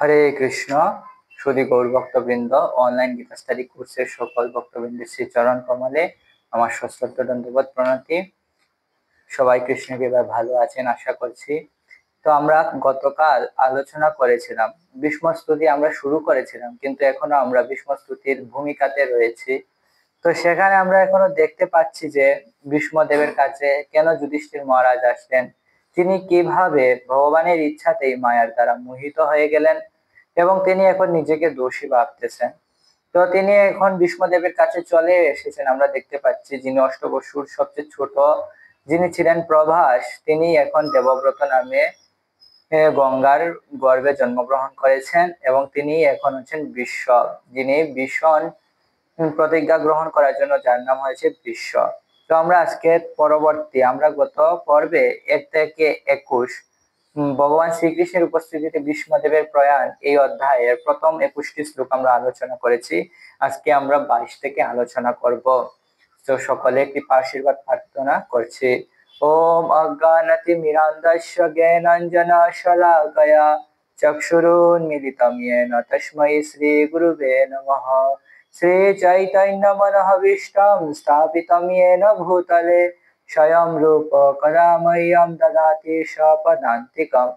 হরে কৃষ্ণ। সুধী গৌর ভক্তবৃন্দ, online Gita study কোর্সের সকল ভক্তবৃন্দের শ্রী চরণ কমলে আমার সশ্রদ্ধ দণ্ডবত প্রণতি। সবাই কৃষ্ণকে এবার ভালো আছেন আশা করছি। তো আমরা গতকাল আলোচনা করেছিলাম ভীষ্ম স্তুতি, আমরা শুরু করেছিলাম, কিন্তু এখনো আমরা ভীষ্ম স্তুতির ভূমিকাতে রয়েছি। তো সেখানে আমরা এখনো দেখতে পাচ্ছি যে ভীষ্মদেবের কাছে কেন যুধিষ্ঠির মহারাজ আসলেন, তিনি কিভাবে ভগবানের ইচ্ছাতেই মায়ার দ্বারা মোহিত হয়ে গেলেন এবং তিনি এখন নিজেকে দোষী ভাবতেছেন। তো তিনি এখন ভীষ্মদেবের কাছে চলে এসেছেন, আমরা দেখতে পাচ্ছি যিনি অষ্টবসুর সবচেয়ে ছোট, যিনি ছিলেন প্রভাস, তিনি এখন দেবব্রত নামে গঙ্গার গর্ভে জন্মগ্রহণ করেছেন এবং তিনি এখন হচ্ছেন বিশ্ব, যিনি ভীষণ প্রতিজ্ঞা গ্রহণ করার জন্য যার নাম হয়েছে বিশ্ব। তো আমরা আজকে পরবর্তী, আমরা গত পর্বে 1 থেকে 21 ভগবান শ্রীকৃষ্ণের উপস্থিতিতে ভীষ্মদেবের প্রয়াণ এই অধ্যায়ের প্রথম 21টি শ্লোক আমরা আলোচনা করেছি। আজকে আমরা 22 থেকে আলোচনা করব। তো সকলে কৃপা আশীর্বাদ প্রার্থনা করছি। ওম অজ্ঞানতিমিরান্ধস্য জ্ঞানাঞ্জনা শলাকয়া চক্ষুরুন্মিলিতং येन তস্मै শ্রী গুরুবে নমঃ। শ্রী চৈতন্য মনোভীষ্টং স্থাপিতং येन ভূতলে স্বয়ং রূপ কदा मह्यं ददाति स्वपदान्तिकं।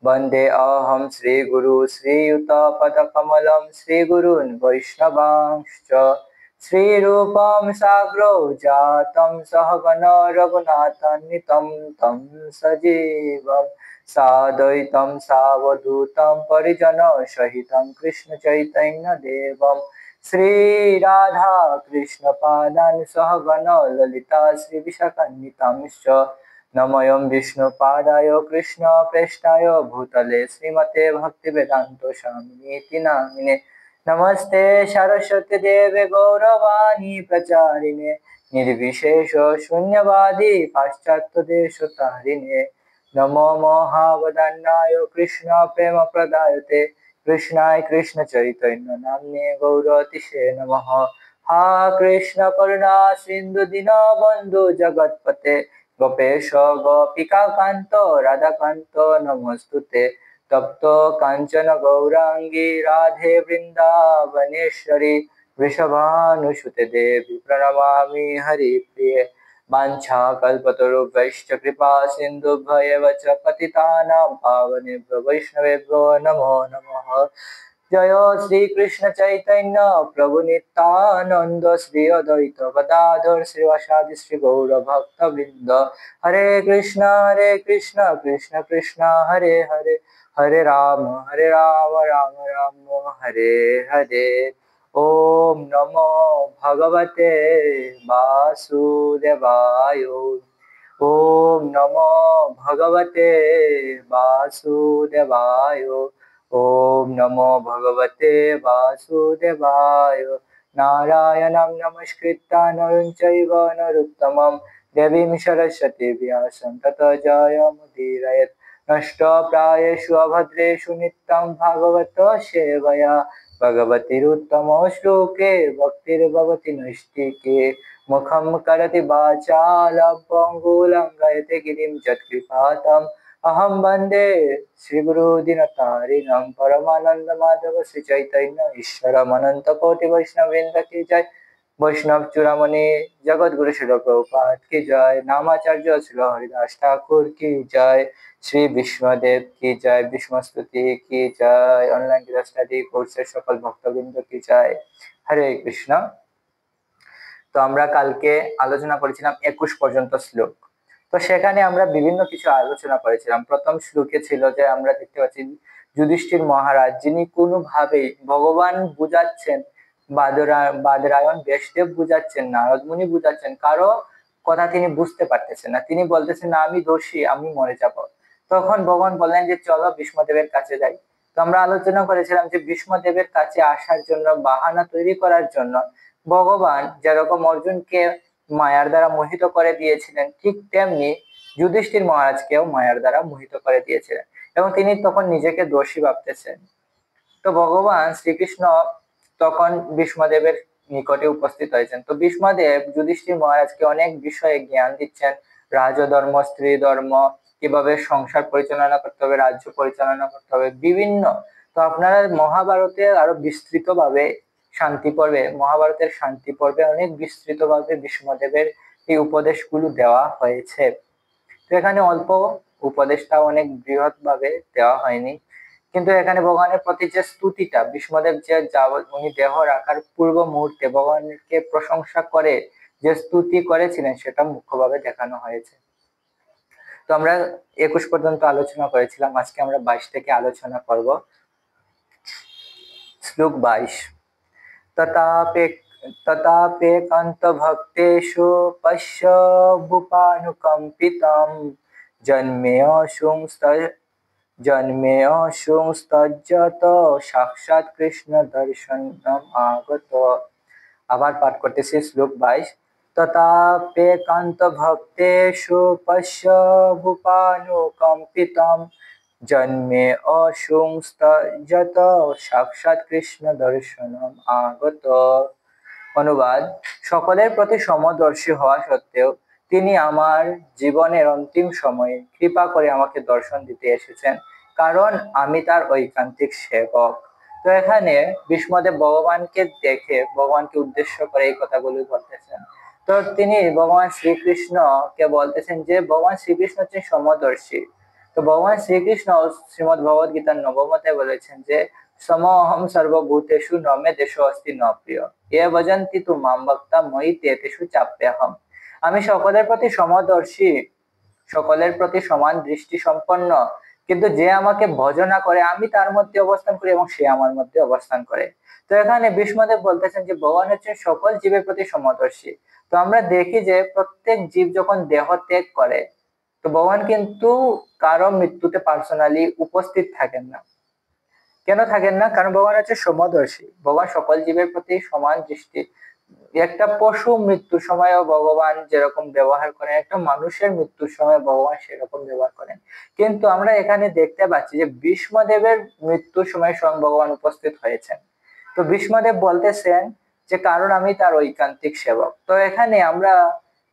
वन्दे अहं श्रीगुरु श्रीयुतपदकमलं श्रीगुरून् वैष्णवांश्च। श्रीरूपं साग्रौ जातं सहगण रघुनाथान्वितं तं सजीवं साद्वैतं सावधूतं परिजनसहितं कृष्णचैतन्यदेवं श्रीराधा कृष्णपादान् सहगण ललिता श्रीविशाखान्वितांश्च। नमोऽयं विष्णुपादाय कृष्णप्रेष्ठाय भूतले श्रीमते भक्तिवेदान्त स्वामिनीति नामिने। नमस्ते सरस्वती देवे गौरवाणी प्रचारिणे निर्विशेष शून्यवादी पाश्चात्य देशतारिणे। नमो महावदन्नाय कृष्ण प्रेम प्रदायते कृष्णाय कृष्ण चैतन्य नाम्ने गौरतिसे नमः। हा कृष्ण करुणा सिंधु दीनबन्धु जगत्पते गोपेश गोपिका कांत राधाकांत नमोस्तुते। तप्त कांचन गौरांगी राधे वृंदावनेश्वरी वृषभानुसुते देवी प्रणमामि हरिप्रिये। वाञ्छाकल्पतरुभ्यश्च कृपा सिन्धुभ्येव च पतितानां पावनेभ्यो वैष्णवेभ्यो नमो नमः। जय श्री कृष्ण चैतन्य प्रभु नित्यानंद श्री अद्वैत गदाधर श्रीवासादि श्री गौर भक्त वृंद। हरे कृष्ण कृष्ण कृष्ण हरे हरे, हरे राम राम राम हरे हरे। ओम नमो भगवते वासुदेवाय। ओम नमो भगवते वासुदेवाय। ओम नमो भगवते वासुदेवाय। नारायणं नमस्कृत्य नरं चैव नरोत्तमं देवीं सरस्वतीं व्यासं ततो जयमुदीरयेत्। नष्टप्रायेषु अभद्रेषु नित्यं भागवत सेवया भगवतीरुत्तमो श्लोके भक्तिर्भवति नैष्टिके। मुखं करोति वाचालं पङ्गुलङ्घयते गिरिं यत्कृपातम् अहं वन्दे श्रीगुरु दीनतारिणं परमानंद माधव श्री चैतन्य ईश्वरम् अनंत कोटि वैष्णववृंद की जय। वैष्णव चूड़ामणि जगत गुरु श्री प्रभुपाद की जय। नामाचार्य श्री हरिदास ठाकुर की जय। श्री विष्णुदेव की जय। विष्णु स्तुति की जय। ऑनलाइन गीता स्टडी कोर्सेर सकल भक्तबृंद की जय। हरे कृष्ण। তো আমরা কালকে আলোচনা করেছিলাম 21 পর্যন্ত শ্লোক। তো সেখানে আমরা বিভিন্ন কিছু আলোচনা করেছিলাম। প্রথম শ্লোকে ছিল যে আমরা দেখতে পাচ্ছি যুধিষ্ঠির মহারাজ, যিনি কোনোভাবেই ভগবান বুঝাচ্ছেন, বাদরায়ণ ব্যাসদেব বুঝাচ্ছেন, নারদ মুনি বুঝাচ্ছেন, কারো কথা তিনি বুঝতে পারতেছেন না। তিনি বলতেছেন না আমি দোষী, আমি মরে যাব। তখন ভগবান বললেন যে চলো ভীষ্মদেবের কাছে যাই। তো আমরা আলোচনা করেছিলাম যে ভীষ্মদেবের কাছে আসার জন্য, বাহানা তৈরি করার জন্য ভগবান যেরকম অর্জুনকে মায়ার দ্বারা মোহিত করে দিয়েছিলেন, ঠিক তেমনি যুধিষ্ঠির মহারাজকেও মায়ার দ্বারা মোহিত করে দিয়েছিলেন এবং তিনি তখন নিজেকে দোষী ভাবতেছেন। তো ভগবান শ্রীকৃষ্ণ তখন ভীষ্মদেবের নিকটে উপস্থিত হয়েছেন। তো ভীষ্মদেব যুধিষ্ঠির মহারাজকে অনেক বিষয়ে জ্ঞান দিচ্ছেন, রাজধর্ম, স্ত্রী ধর্ম, কিভাবে সংসার পরিচালনা করতে হবে, রাজ্য পরিচালনা করতে হবে, বিভিন্ন তো আপনারা মহাভারতে আরো বিস্তৃত ভাবে মহাভারতের শান্তি পর্বে অনেক বিস্তৃত ভাবে ভীষ্মদেবের এই উপদেশগুলো দেওয়া হয়েছে। তো এখানে অল্প উপদেশটা অনেক বৃহৎ ভাবে দেওয়া হয়নি, কিন্তু এখানে ভগবানের প্রতি যে স্তুতিটা, ভীষ্মদেব যে উনি দেহ রাখার পূর্ব মুহূর্তে ভগবানকে প্রশংসা করে যে স্তুতি করেছিলেন সেটা মুখ্যভাবে দেখানো হয়েছে। তো আমরা 21 পর্যন্ত আলোচনা করেছিলাম, আজকে আমরা 22 থেকে আলোচনা করব। শ্লোক 22। তথাপে তথাপেকান্ত ভক্তেষু পশ্য ভূপানুকম্পিতম জন্মেऽসুস্তজ্জত সাক্ষাৎ কৃষ্ণ দর্শনম আগত। আবার পাঠ করতেছি শ্লোক 22। তথাপেকান্ত ভক্তেষু পশ্য ভূপানুকম্পিতম জন্মেऽসুস্তজ্জত সাক্ষাৎ কৃষ্ণ দর্শনম আগত। অনুবাদ: সকলের প্রতি সমদর্শী হওয়া সত্ত্বেও তিনি আমার জীবনের অন্তিম সময়ে কৃপা করে আমাকে দর্শন দিতে এসেছেন, কারণ আমি তার ঐকান্তিক সেবক। তো এখানে ভীষ্মদেব ভগবানকে দেখে, ভগবানকে উদ্দেশ্য করে এই কথাগুলো বলতেছেন। তো তিনি ভগবান শ্রীকৃষ্ণকে বলতেছেন যে ভগবান শ্রীকৃষ্ণ হচ্ছেন সমদর্শী। তো ভগবান শ্রীকৃষ্ণ শ্রীমদ্ ভগবত গীতার নবম অধ্যায়ে বলেছেন যে সমহম সর্বভূতেষু ন মে দেশো অস্তি ন প্রিয় এ ভজন্তি তু মাম ভক্তা ময়ি তেষু চাপ্যহম। আমি সকলের প্রতি সমদর্শী, সকলের প্রতি সমান দৃষ্টি সম্পন্ন, কিন্তু যে আমাকে ভজনা করে আমি তার মধ্যে অবস্থান করি এবং সে আমার মধ্যে অবস্থান করে। তো এখানে ভীষ্মদেব বলতেছেন যে ভগবান হচ্ছেন সকল জীবের প্রতি সমদর্শী। তো আমরা দেখি যে প্রত্যেক জীব যখন দেহ ত্যাগ করে, তো ভগবান কিন্তু কারো মৃত্যুতে পার্সোনালি উপস্থিত থাকেন না। কেন থাকেন না? কারণ ভগবান হচ্ছে সমদর্শী, ভগবান সকল জীবের প্রতি সমান দৃষ্টি। একটা পশু মৃত্যুর সময়ও ভগবান যেরকম ব্যবহার করেন, একটা মানুষের মৃত্যুর সময় ভগবান সেরকম ব্যবহার করেন। কিন্তু আমরা এখানে দেখতে পাচ্ছি যে ভীষ্মদেবের মৃত্যুর সময় স্বয়ং ভগবান উপস্থিত হয়েছেন। তো ভীষ্মদেব বলতেছেন যে কারণ আমি তার ঐকান্তিক সেবক। তো এখানে আমরা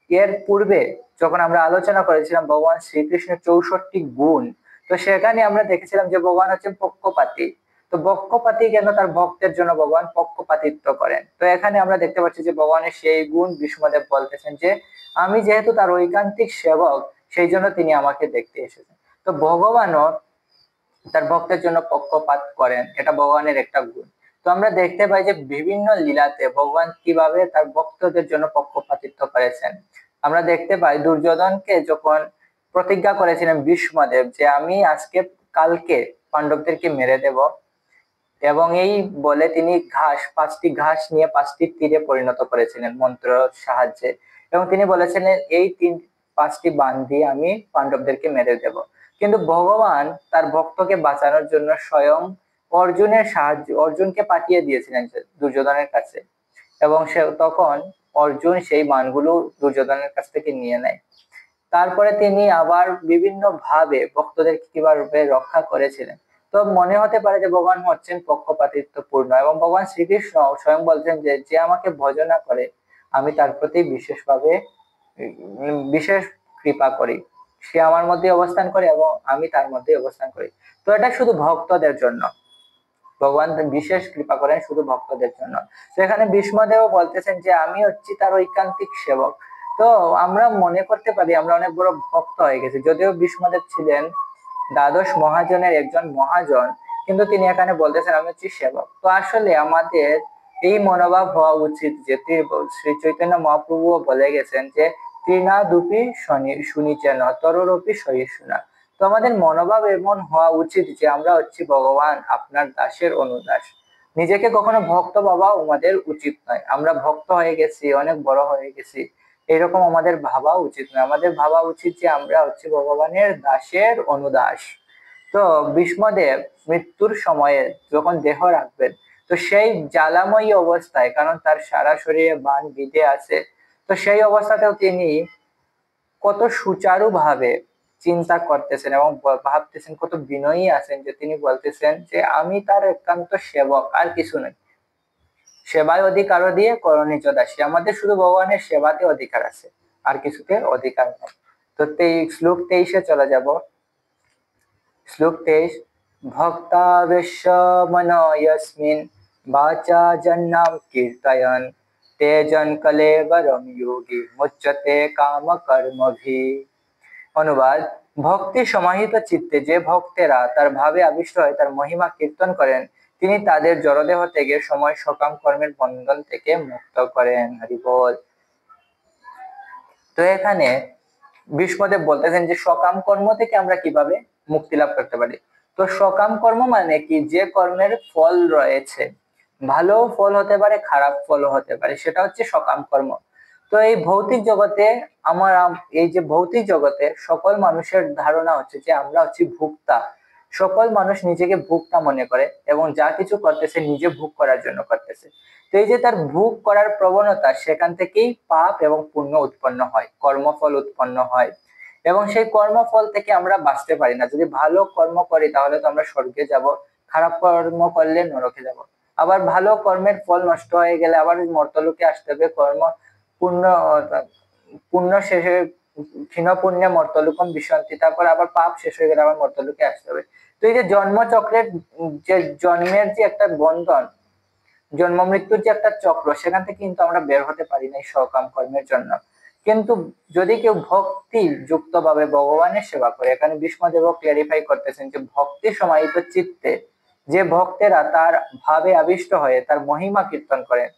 এর পূর্বে যখন আমরা আলোচনা করেছিলাম ভগবান শ্রীকৃষ্ণের 64 গুণ, তো সেখানে আমরা দেখেছিলাম যে ভগবান হচ্ছেন পক্ষপাতী। তো পক্ষপাতী কেন? তার ভক্তের জন্য ভগবান পক্ষপাতিত্ব করেন। তো এখানে আমরা দেখতে পাচ্ছি যে ভগবানের সেই গুণ ভীষ্মদেব বলতেছেন যে আমি যেহেতু তার ঐকান্তিক সেবক, সেই জন্য তিনি আমাকে দেখতে এসেছেন। তো ভগবানও তার ভক্তের জন্য পক্ষপাত করেন, এটা ভগবানের একটা গুণ। তো আমরা দেখতে পাই যে বিভিন্ন লীলাতে ভগবান কিভাবে তার ভক্তদের জন্য পক্ষপাতিত্ব করেছেন। আমরা দেখতে পাই দুর্যোধনকে যখন প্রতিজ্ঞা করেছিলেন ভীষ্মদেব যে আমি আজকে কালকে পাণ্ডবদেরকে মেরে দেব, এবং এই বলে তিনি 5টি ঘাস নিয়ে 5টি তীরে পরিণত করেছিলেন মন্ত্র সাহায্যে, এবং তিনি বলেছিলেন এই 5টি বাণ দিয়ে আমি পাণ্ডবদেরকে মেরে দেব। কিন্তু ভগবান তার ভক্তকে বাঁচানোর জন্য স্বয়ং অর্জুনকে পাঠিয়ে দিয়েছিলেন দুর্যোধনের কাছে, এবং তখন অর্জুন সেই বাণগুলো দুর্যোধনের কাছ থেকে নিয়ে নেয়। তারপরে তিনি আবার বিভিন্ন ভাবে ভক্তদেরকে কিভাবে রক্ষা করেছিলেন। তো মনে হতে পারে যে ভগবান হচ্ছেন পক্ষপাতিত্বপূর্ণ, এবং ভগবান শ্রীকৃষ্ণ স্বয়ং বলছেন যে যে আমাকে ভজনা করে আমি তার প্রতি বিশেষ কৃপা করি, সে আমার মধ্যে অবস্থান করে এবং আমি তার মধ্যে অবস্থান করি। তো এটা শুধু ভক্তদের জন্য, ভগবান বিশেষ কৃপা করেন শুধু ভক্তদের জন্য। তো এখানে ভীষ্মদেব বলতেছেন যে আমি হচ্ছি তার ঐকান্তিক সেবক। তো আমরা মনে করতে পারি আমরা অনেক বড় ভক্ত হয়ে গেছি, যদিও ভীষ্মদেব ছিলেন দ্বাদশ মহাজনের একজন মহাজন, কিন্তু তিনি এখানে বলতেছেন আমি হচ্ছি সেবক। তো আসলে আমাদের এই মনোভাব হওয়া উচিত যে শ্রী চৈতন্য মহাপ্রভু বলে গেছেন যে তৃণাদুপি শুনিচেন তরোরপি সহিষ্ণুনা। তো আমাদের মনোভাব এমন হওয়া উচিত যে আমরা হচ্ছি ভগবান আপনার দাসের অনুদাস। নিজেকে কখনো ভক্ত ভাবা আমাদের উচিত নয়। আমরা ভক্ত হয়ে গেছি, অনেক বড় হয়ে গেছি, এরকম আমাদের ভাবা উচিত নয়। আমাদের ভাবা উচিত যে আমরা হচ্ছে ভগবানের দাসের অনুদাস। তো ভীষ্মদেব মৃত্যুর সময়ে যখন দেহ রাখবেন, তো সেই জ্বালাময়ী অবস্থায়, কারণ তার সারা শরীরে বাণ বিঁধে আছে, তো সেই অবস্থাতেও তিনি কত সুচারু ভাবে চিন্তা করতেছেন এবং ভাবতেছেন, কত বিনয়ী আছেন যে তিনি বলতেছেন যে আমি তার একান্ত সেবক, আর কিছু নয়। সেবায় অধিকার দিয়ে করণিজ দাসী, আমাদের শুধু ভগবানের সেবাতে অধিকার আছে, আর কিছুতে অধিকার নেই। তো শ্লোক 23-এ চলে যাব। শ্লোক 23। ভক্তাবেশ্য মনো যস্মিন বাচা জন্নাম কীর্তয়ন তেজন কলেবরম যোগী মুচ্যতে কাম কর্মভি। অনুবাদ: ভক্তি সমাহিত চিত্তে যে ভক্তেরা তার ভাবে আবিষ্ট হয় তার মহিমা কীর্তন করেন, তিনি তাদের জড়দেহ ত্যাগের সময় সকাম কর্মের বন্ধন থেকে মুক্ত করেন। হরি বল। তো এখানে ভীষ্মদেব বলতেছেন যে সকাম কর্ম থেকে আমরা কিভাবে মুক্তি লাভ করতে পারি। তো সকাম কর্ম মানে কি, যে কর্মের ফল রয়েছে, ভালো ফল হতে পারে, খারাপ ফলও হতে পারে, সেটা হচ্ছে সকাম কর্ম। তো এই ভৌতিক জগতে এই যে ভৌতিক জগতে সকল মানুষের ধারণা হচ্ছে যে আমরা হচ্ছি ভোক্তা। সকল মানুষ নিজেকে ভোক্তা মনে করে এবং যা কিছু করতেছে নিজে ভোগ করার জন্য করতেছে। তো এই যে তার ভোগ করার প্রবণতা, সেখান থেকেই পাপ এবং পুণ্য উৎপন্ন হয়, কর্মফল উৎপন্ন হয়। এবং সেই কর্মফল থেকে আমরা বাঁচতে পারি না। যদি ভালো কর্ম করি তাহলে তো আমরা স্বর্গে যাব, খারাপ কর্ম করলে নরকে যাব। আবার ভালো কর্মের ফল নষ্ট হয়ে গেলে আবার মর্ত্যলোকে আসতে হবে। পুণ্য পুণ্য শেষে ক্ষীণ পুণ্যে মর্ত্যলোকম বিশন্তি, তারপর আবার পাপ শেষ হয়ে গেলে আবার মর্ত্যলোকে আসতে হবে। তো এই যে জন্মচক্রের যে জন্মের যে একটা বন্ধন, জন্ম মৃত্যুর যে একটা চক্র, সেখান থেকে কিন্তু আমরা বের হতে পারি না এই সকাম কর্মের জন্য। কিন্তু যদি কেউ ভক্তি যুক্ত ভাবে ভগবানের সেবা করে, এখানে ভীষ্মদেব ক্লারিফাই করতেছেন যে ভক্তি সমাহিত চিত্তে যে ভক্তেরা তার ভাবে আবিষ্ট হয়ে তার মহিমা কীর্তন করেন,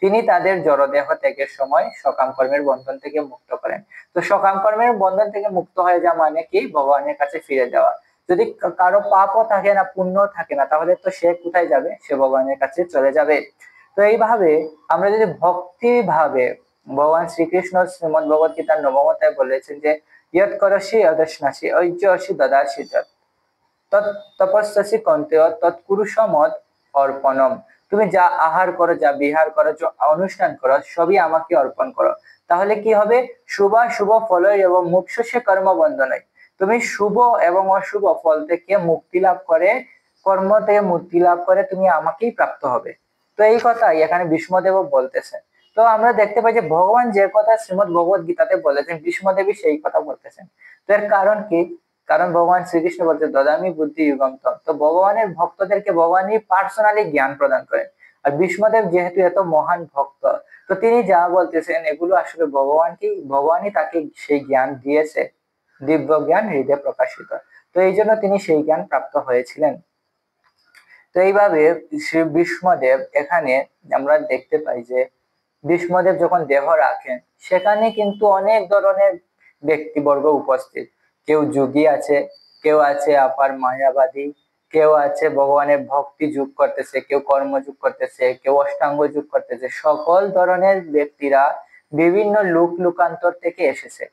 তিনি তাদের জড়দেহ ত্যাগের সময় সকাম কর্মের বন্ধন থেকে মুক্ত করেন। তো সকাম কর্মের বন্ধন থেকে মুক্ত হয়ে যাওয়া মানে কি, ভগবানের কাছে ফিরে যাওয়া। যদি কারো পাপও থাকে না, পুণ্য থাকে না, তাহলে তো সে কোথায় যাবে, সে ভগবানের কাছে চলে যাবে। তো এইভাবে আমরা যদি ভক্তি ভাবে, ভগবান শ্রীকৃষ্ণ শ্রীমদ ভগবত গীতার নবম অধ্যায়ে বলেছেন যে ইয়ৎ করসি অদশ্নাসি ঐজ্যসি দদাসি তৎ তপস্যাসি কন্তেয় তৎকুরুষ মদ অর্পণম। তুমি যা আহার করো, যা বিহার করো, যা অনুষ্ঠান করো, সবই আমাকে অর্পণ করো। তাহলে কি হবে, শুভ ফল এবং মোক্ষ সে কর্মবন্ধনই। তুমি শুভ এবং অশুভ ফল থেকে মুক্তি লাভ করে, কর্ম থেকে মুক্তি লাভ করে তুমি আমাকেই প্রাপ্ত হবে। তো এই কথাই এখানে ভীষ্মদেব বলতেছেন। তো আমরা দেখতে পাই যে ভগবান যে কথা শ্রীমদ ভগবত গীতাতে বলেছেন, ভীষ্মদেবী সেই কথা বলতেছেন। তো এর কারণ কি, কারণ ভগবান শ্রীকৃষ্ণ বলতে দদামি বুদ্ধি যুগম তম। তো ভগবানের ভক্তদেরকে ভগবানই পার্সোনালি জ্ঞান প্রদান করেন। আর ভীষ্মদেব যেহেতু এত মহান ভক্ত, তো তিনি যা বলতেছেন এগুলো আসলে ভগবানই তাকে সেই জ্ঞান দিয়েছে, দিব্য জ্ঞান হৃদয়ে প্রকাশিত। তো এই জন্য তিনি সেই জ্ঞান প্রাপ্ত হয়েছিলেন। তো এইভাবে শ্রী ভীষ্মদেব এখানে আমরা দেখতে পাই যে ভীষ্মদেব যখন দেহ রাখেন, সেখানে কিন্তু অনেক ধরনের ব্যক্তিবর্গ উপস্থিত। কেউ যোগী আছে, কেউ আছে আপার মায়াবাদী, কেউ আছে ভগবানের ভক্তি যোগ করতেছে, কেউ কর্মযোগ করতেছে, কেউ অষ্টাঙ্গ যোগ করতেছে। সকল ধরনের ব্যক্তিরা বিভিন্ন লোক লোকান্তর থেকে এসেছে,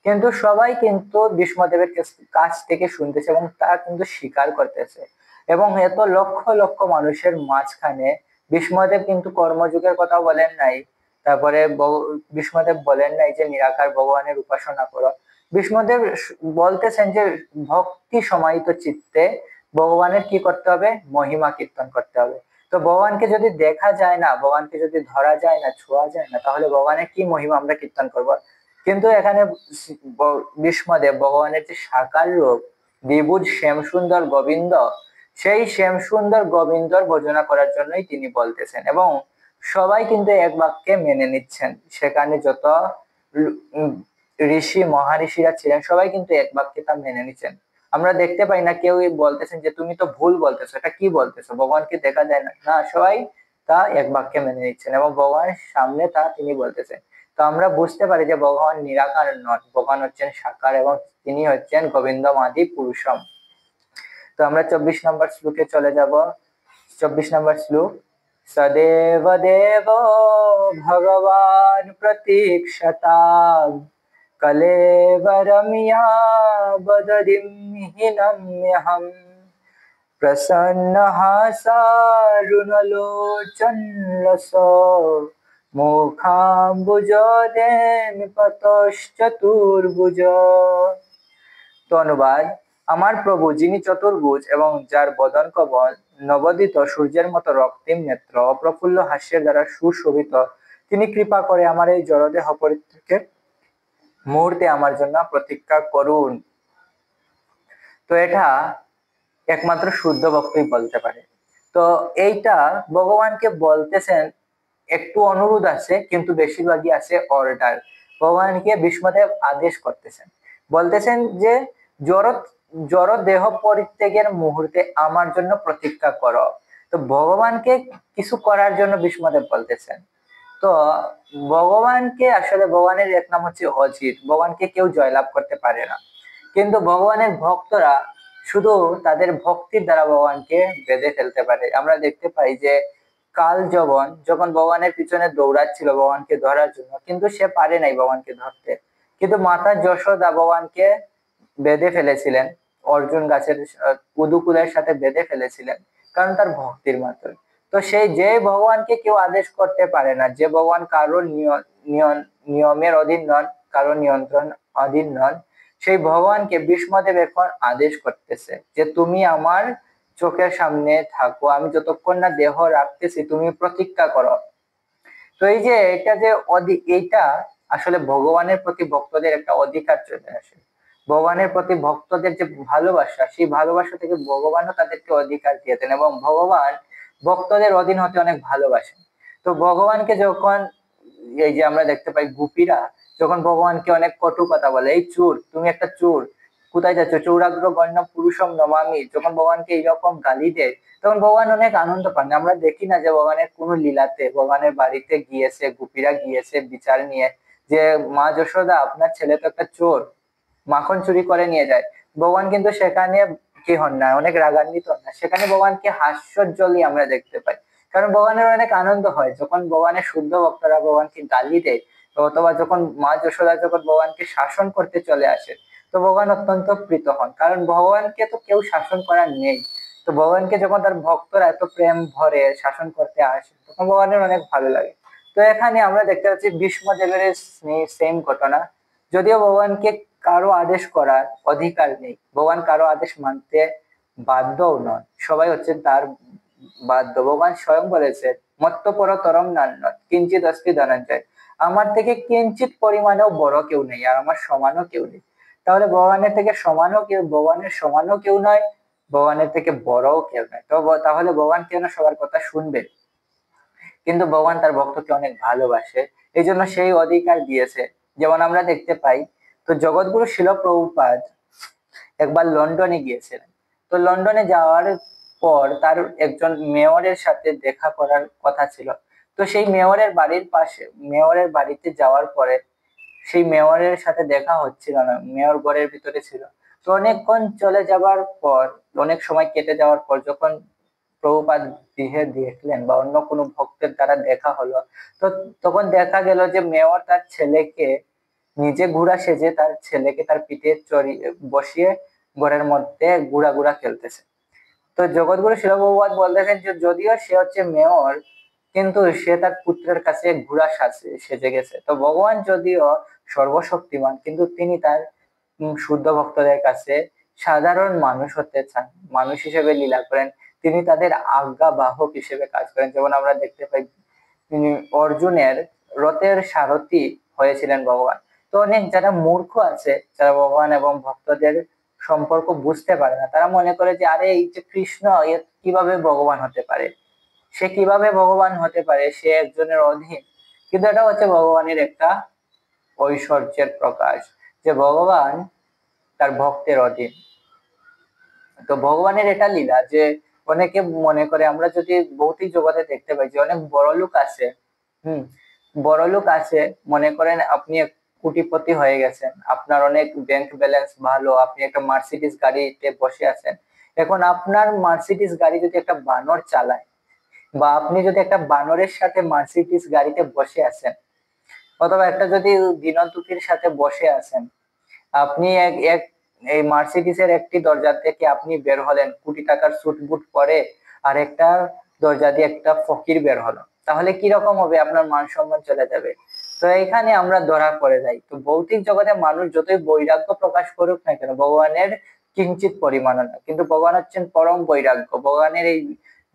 কিন্তু সবাই কিন্তু ভীষ্মদেবের কাছ থেকে শুনতেছে এবং তা কিন্তু স্বীকার করতেছে। এবং এত লক্ষ লক্ষ মানুষের মাঝখানে ভীষ্মদেব কিন্তু কর্মযুগের কথা বলেন নাই। তারপরে ভীষ্মদেব বলেন নাই যে নিরাকার ভগবানের উপাসনা করো। ভীষ্মদেব বলতেছেন যে ভক্তি সমাহিত চিত্তে ভগবানের কি করতে হবে, মহিমা কীর্তন করতে হবে। তো ভগবানকে যদি দেখা যায় না, ভগবানকে যদি ধরা যায় না, ছোঁয়া যায় না, তাহলে ভগবানের কি মহিমা আমরা কীর্তন করবো। কিন্তু এখানে ভীষ্মদেব ভগবানের যে সাকার রূপ, দ্বিভুজ শ্যাম সুন্দর গোবিন্দ, সেই শ্যাম সুন্দর গোবিন্দর ভজনা করার জন্যই তিনি বলতেছেন। এবং সবাই কিন্তু এক বাক্যে মেনে নিচ্ছেন। সেখানে যত ঋষি মহারিষিরা ছিলেন, সবাই কিন্তু এক বাক্যে তা মেনে নিচ্ছেন। আমরা দেখতে পাই না কেউ বলতেছেন যে তুমি তো ভুল বলতেছো, এটা কি বলতেছো, ভগবানকে দেখা যায় না। না, সবাই তা এক বাক্যে মেনে নিচ্ছেন এবং ভগবানের সামনে তা তিনি বলতেছেন। তো আমরা বুঝতে পারি যে ভগবান নিরাকার নন, ভগবান হচ্ছেন সাকার এবং তিনি হচ্ছেন গোবিন্দম আদি পুরুষম। তো আমরা 24 নম্বর শ্লোকে চলে যাব। 24 নম্বর শ্লোক, সদেব দেব ভগবান প্রতীক্ষতাম কলেবরমিয়া বদরিমহিনম্যহম প্রসন্ন হাসারুণলোচন লস মুখাম্বুজোদেন পতশ্চতুর্ভুজ। তো অনুবাদ, আমার প্রভু যিনি চতুর্ভুজ এবং যার বদন কবল নবদিত সূর্যের মতো রক্তিম নেত্র, অপ্রফুল্ল হাস্যের দ্বারা সুশোভিত, তিনি কৃপা করে আমার এই জড়দেহ পরিত্যাগের মুহূর্তে আমার জন্য প্রতীক্ষা করুন। তো এটা একমাত্র শুদ্ধ ভক্তই বলতে পারে। তো এইটা ভগবানকে বলতেছেন, একটু অনুরোধ আছে কিন্তু বেশিরভাগই আছে অর্ডার। ভগবানকে ভীষ্মদেব আদেশ করতেছেন, বলতেছেন যে জড় জড় দেহ পরিত্যাগের মুহূর্তে আমার জন্য প্রতীক্ষা করো। তো ভগবানকে কিছু করার জন্য ভীষ্মদেব বলতেছেন। তো ভগবানকে আসলে, ভগবানের এক নাম হচ্ছে অজিত, ভগবানকে কেউ জয়লাভ করতে পারে না, কিন্তু ভগবানের ভক্তরা শুধু তাদের ভক্তির দ্বারা ভগবানকে বেঁধে ফেলতে পারে। আমরা দেখতে পাই যে কাল যখন ভগবানের পিছনে দৌড়াচ্ছিল ভগবানকে ধরার জন্য, কিন্তু সে পারে নাই ভগবানকে ধরতে, কিন্তু মাতা যশোদা ভগবানকে বেঁধে ফেলেছিলেন, অর্জুন গাছের উদুকুলের সাথে বেঁধে ফেলেছিলেন, কারণ তার ভক্তির মাত্র। তো সেই যে ভগবানকে কেউ আদেশ করতে পারে না, যে ভগবান কারোর নিয়মের অধীন নন, কারোর নিয়ন্ত্রণ অধীন নন, সেই ভগবানকে ভীষ্মদেব এখন আদেশ করতেছে যে তুমি আমার চোখের সামনে থাকো, আমি যতক্ষণ না দেহ রাখতেছি তুমি প্রতীক্ষা করো। তো এই যে এটা যে এইটা আসলে ভগবানের প্রতি ভক্তদের একটা অধিকার চলে আসে। ভগবানের প্রতি ভক্তদের যে ভালোবাসা, সেই ভালোবাসা থেকে ভগবানও তাদেরকে অধিকার দিয়েছেন, এবং ভগবান ভক্তদের অধীন হতে অনেক ভালোবাসেন। তো ভগবানকে যখন, এই যে আমরা দেখতে পাই গোপীরা যখন ভগবানকে অনেক কটু কথা বলে, এই চোর, তুমি একটা চোর, কোথায় যাচ্ছ, চৌরাগ্র গণ্য পুরুষম নমামি, যখন ভগবানকে এইরকম গালি দেয় তখন ভগবান অনেক আনন্দ পান। আমরা দেখি না যে ভগবানের কোনো লীলাতে ভগবানের বাড়িতে গিয়েছে, গোপীরা গিয়েছে বিচার নিয়ে যে মা যশোদা আপনার ছেলে তো একটা চোর, মাখন চুরি করে নিয়ে যায়। ভগবান কিন্তু সেখানে কি হন না, অনেক রাগান্বিত হন না, সেখানে ভগবানকে হাস্যোজ্জ্বলই আমরা দেখতে পাই। কারণ ভগবানের অনেক আনন্দ হয় যখন ভগবানের শুদ্ধ ভক্তরা ভগবানকে গালি দেয়, অথবা যখন মা যশোদা যখন ভগবানকে শাসন করতে চলে আসে, তো ভগবান অত্যন্ত প্রীত হন, কারণ ভগবানকে তো কেউ শাসন করার নেই। তো ভগবানকে যখন তার ভক্তরা এত প্রেম ভরে শাসন করতে আসে তখন ভগবানের অনেক ভালো লাগে। তো এখানে আমরা দেখতে পাচ্ছি ভীষ্মদেবের সেম ঘটনা। যদিও ভগবানকে কারো আদেশ করার অধিকার নেই, ভগবান কারো আদেশ মানতে বাধ্যও নন, সবাই হচ্ছেন তার বাধ্য। ভগবান স্বয়ং বলেছে মত্ত পরতরম নান্য কিঞ্চিৎ অস্তি ধনঞ্জয়, আমার থেকে কিঞ্চিত পরিমাণেও বড় কেউ নেই আর আমার সমানও কেউ নেই। তাহলে ভগবানের থেকে সমানও কেউ, ভগবানের সমানও কেউ নয়, ভগবানের থেকে বড়ও কেউ নয়। তো তাহলে ভগবান কেন সবার কথা শুনবে? কিন্তু ভগবান তার ভক্তকে অনেক ভালোবাসে, এই জন্য সেই অধিকার দিয়েছে। যেমন আমরা দেখতে পাই, তো জগৎগুরু শিল প্রভুপাদ একবার লন্ডনে গিয়েছিলেন। তো লন্ডনে যাওয়ার পর তার একজন মেয়রের সাথে দেখা করার কথা ছিল। তো সেই মেয়রের বাড়ির পাশে, মেয়রের বাড়িতে যাওয়ার পরে সেই মেয়রের সাথে দেখা হচ্ছিল না, মেয়র ঘরের ভিতরে ছিল। তো অনেকক্ষণ চলে যাবার পর, অনেক সময় কেটে যাওয়ার পর যখন প্রভুপাদ গৃহে দেখলেন বা অন্য কোনো ভক্তের দ্বারা দেখা হলো, তো তখন দেখা গেল যে মেয়র তার ছেলেকে নিজে ঘোড়া সেজে তার ছেলেকে তার পিঠে চড়িয়ে বসিয়ে ঘরের মধ্যে ঘুরা ঘুরা খেলতেছে। তো জগৎগুরু শিল প্রভুপাদ বলতেছেন যে যদিও সে হচ্ছে মেয়র, কিন্তু সে তার পুত্রের কাছে ঘোড়া সেজে গেছে। তো ভগবান যদিও সর্বশক্তিমান, কিন্তু তিনি তার শুদ্ধ ভক্তদের কাছে সাধারণ মানুষ হতে চান, মানুষ হিসেবে লীলা করেন, তিনি তাদের আজ্ঞা বাহক হিসেবে কাজ করেন। যেমন আমরা দেখতে পাই তিনি অর্জুনের রথের সারথি হয়েছিলেন ভগবান। তো অনেক যারা মূর্খ আছে, যারা ভগবান এবং ভক্তদের সম্পর্ক বুঝতে পারে না, তারা মনে করে যে আরে এই যে কৃষ্ণ, এ কিভাবে ভগবান হতে পারে, সে কিভাবে ভগবান হতে পারে, সে একজনের অধীন। কিন্তু এটা হচ্ছে ভগবানের একটা ঐশ্বর্যের প্রকাশ, যে ভগবান তার ভক্তের অধীন। তো ভগবানের এটা লীলা যে অনেকে মনে করে, আমরা যদি ভৌতিক জগতে দেখতে পাই যে অনেক বড় লোক আছে, হম, বড় লোক আছে, মনে করেন আপনি এক কোটিপতি হয়ে গেছেন, আপনার অনেক ব্যাংক ব্যালেন্স ভালো, আপনি একটা মার্সিডিজ গাড়িতে বসে আছেন। এখন আপনার মার্সিডিজ গাড়ি যদি একটা বানর চালায়, বা আপনি যদি একটা বানরের সাথে মার্সিডিজ গাড়িতে বসে আছেন, অথবা একটা যদি দিনদুতির সাথে বসে আছেন, আপনি এক এক এই মার্সিডিজের একটি দরজা থেকে আপনি বের হলেন কোটি টাকার স্যুট বুট পরে, আর একটা দরজা দিয়ে একটা ফকির বের হলো, তাহলে কি রকম হবে? আপনার মান সম্মান চলে যাবে। তো এখানে আমরা ধরা পড়ে যাই। তো ভৌতিক জগতে মানুষ যতই বৈরাগ্য প্রকাশ করুক না কেন, ভগবানের কিঞ্চিত পরিমাণও না, কিন্তু ভগবান হচ্ছেন পরম বৈরাগ্য। ভগবানের এই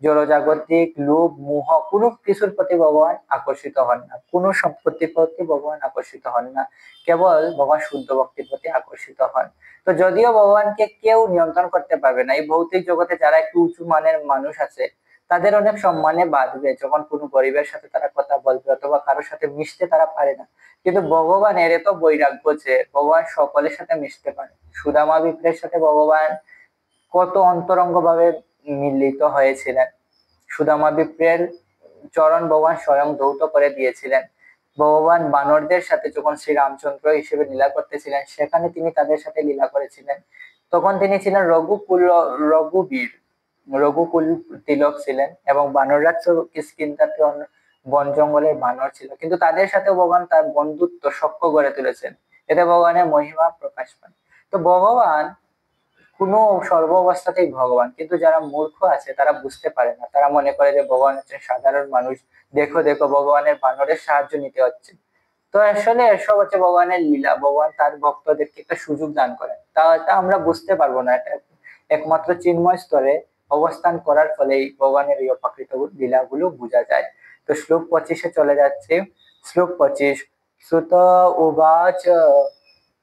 জড়জাগতিক লোভ মোহ কোনো কিছুর প্রতি ভগবান আকর্ষিত হন না, কোনো সম্পত্তির প্রতি ভগবান আকর্ষিত হন না, কেবল ভগবান শুদ্ধ ভক্তির প্রতি আকর্ষিত হন। তো যদিও ভগবানকে কেউ নিয়ন্ত্রণ করতে পারবে না, এই ভৌতিক জগতে যারা একটু উঁচু মানের মানুষ আছে তাদের অনেক সম্মানে বাঁধবে যখন কোনো গরিবের সাথে তারা কথা বলবে অথবা কারোর সাথে মিশতে তারা পারে না। কিন্তু ভগবানের এত বৈরাগ্য যে ভগবান সকলের সাথে মিশতে পারে। সুদামা বিপ্রের সাথে ভগবান কত অন্তরঙ্গ ভাবে মিলিত হয়েছিলেন। সুদামা বিপ্রের চরণ ভগবান স্বয়ং ধৌত করে দিয়েছিলেন। ভগবান বানরদের সাথে যখন শ্রী রামচন্দ্র হিসেবে লীলা করতেছিলেন সেখানে তিনি তাদের সাথে লীলা করেছিলেন। তখন তিনি ছিলেন রঘুবীর, রঘুকুল তিলক ছিলেন, এবং বানররা তো কিষ্কিন্ধাতে বন জঙ্গলের বানর ছিল, কিন্তু তাদের সাথে ভগবান তার বন্ধুত্ব সখ্য গড়ে তুলেছেন। এতে ভগবানের মহিমা প্রকাশ পায়। তো ভগবান কোনো সর্ব অবস্থাতেই ভগবান, কিন্তু যারা মূর্খ আছে তারা বুঝতে পারে না, তারা মনে করে যে ভগবান হচ্ছেন সাধারণ মানুষ, দেখো দেখো ভগবানের বানরের সাহায্য নিতে হচ্ছে। তো আসলে এসব হচ্ছে ভগবানের লীলা, ভগবান তার ভক্তদেরকে একটা সুযোগ দান করেন, তা আমরা বুঝতে পারবো না, এটা একমাত্র চিন্ময় স্তরে অবস্থান করার ফলেই ভগবানের এই অপ্রাকৃত লীলাগুলো বোঝা যায়। তো শ্লোক 25-এ চলে যাচ্ছে। শ্লোক 25। সুত উবাচ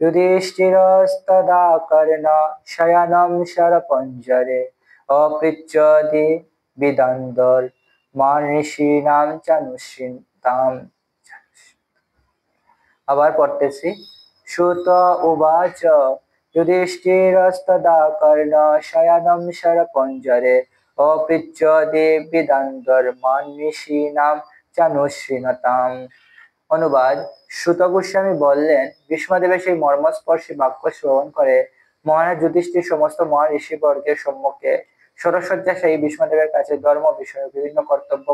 युधिष्ठिरस्तदा कर्ण शयनं शरपञ्जरे अपृच्छति विदन्धर्मान् चानुष्यताम्। আবার পড়তেছি। সুত উবাচ যুধিষ্ঠিরস্তদা কর্ণ শয়নম শরপঞ্জরে অপৃচ্ছতি বিদন্ধর্মাन् ঋষীণাম চানুষ্যতাম। অনুবাদ। সুত গোস্বামী বললেন, ভীষ্মদেবের সেই মর্মস্পর্শী বাক্য শ্রবণ করে মহারাজ যুধিষ্ঠির সমস্ত মহা ঋষিবর্গের সম্মুখে ষড়শয্যাশায়ী ভীষ্মদেবের কাছে ধর্ম বিষয়ে বিভিন্ন কর্তব্য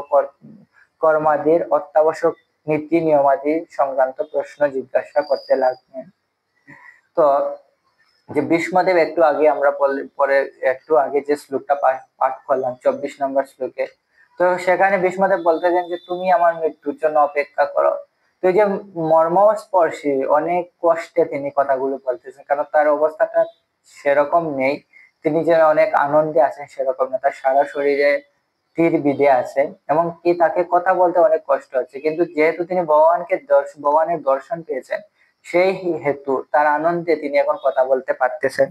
কর্মাদির অত্যাবশ্যক নীতি নিয়মাদি সংক্রান্ত প্রশ্ন জিজ্ঞাসা করতে লাগলেন। তো যে ভীষ্মদেব একটু আগে আমরা পরে একটু আগে যে শ্লোকটা পাঠ করলাম 24 নম্বর শ্লোকে, তো সেখানে ভীষ্মদেব বলতেছেন যে তুমি আমার মৃত্যুর জন্য অপেক্ষা করো। তো এই যে মর্মস্পর্শী অনেক কষ্টে তিনি কথাগুলো বলতেছেন, কারণ তার অবস্থাটা সেরকম নেই, তিনি যে অনেক আনন্দে আছেন সেরকম না, তার সারা শরীরে তীর বিঁধে আছে এবং কি তাকে কথা বলতে অনেক কষ্ট হচ্ছে, কিন্তু যেহেতু তিনি ভগবানের দর্শন পেয়েছেন সেই হেতু তার আনন্দে তিনি এখন কথা বলতে পারতেছেন।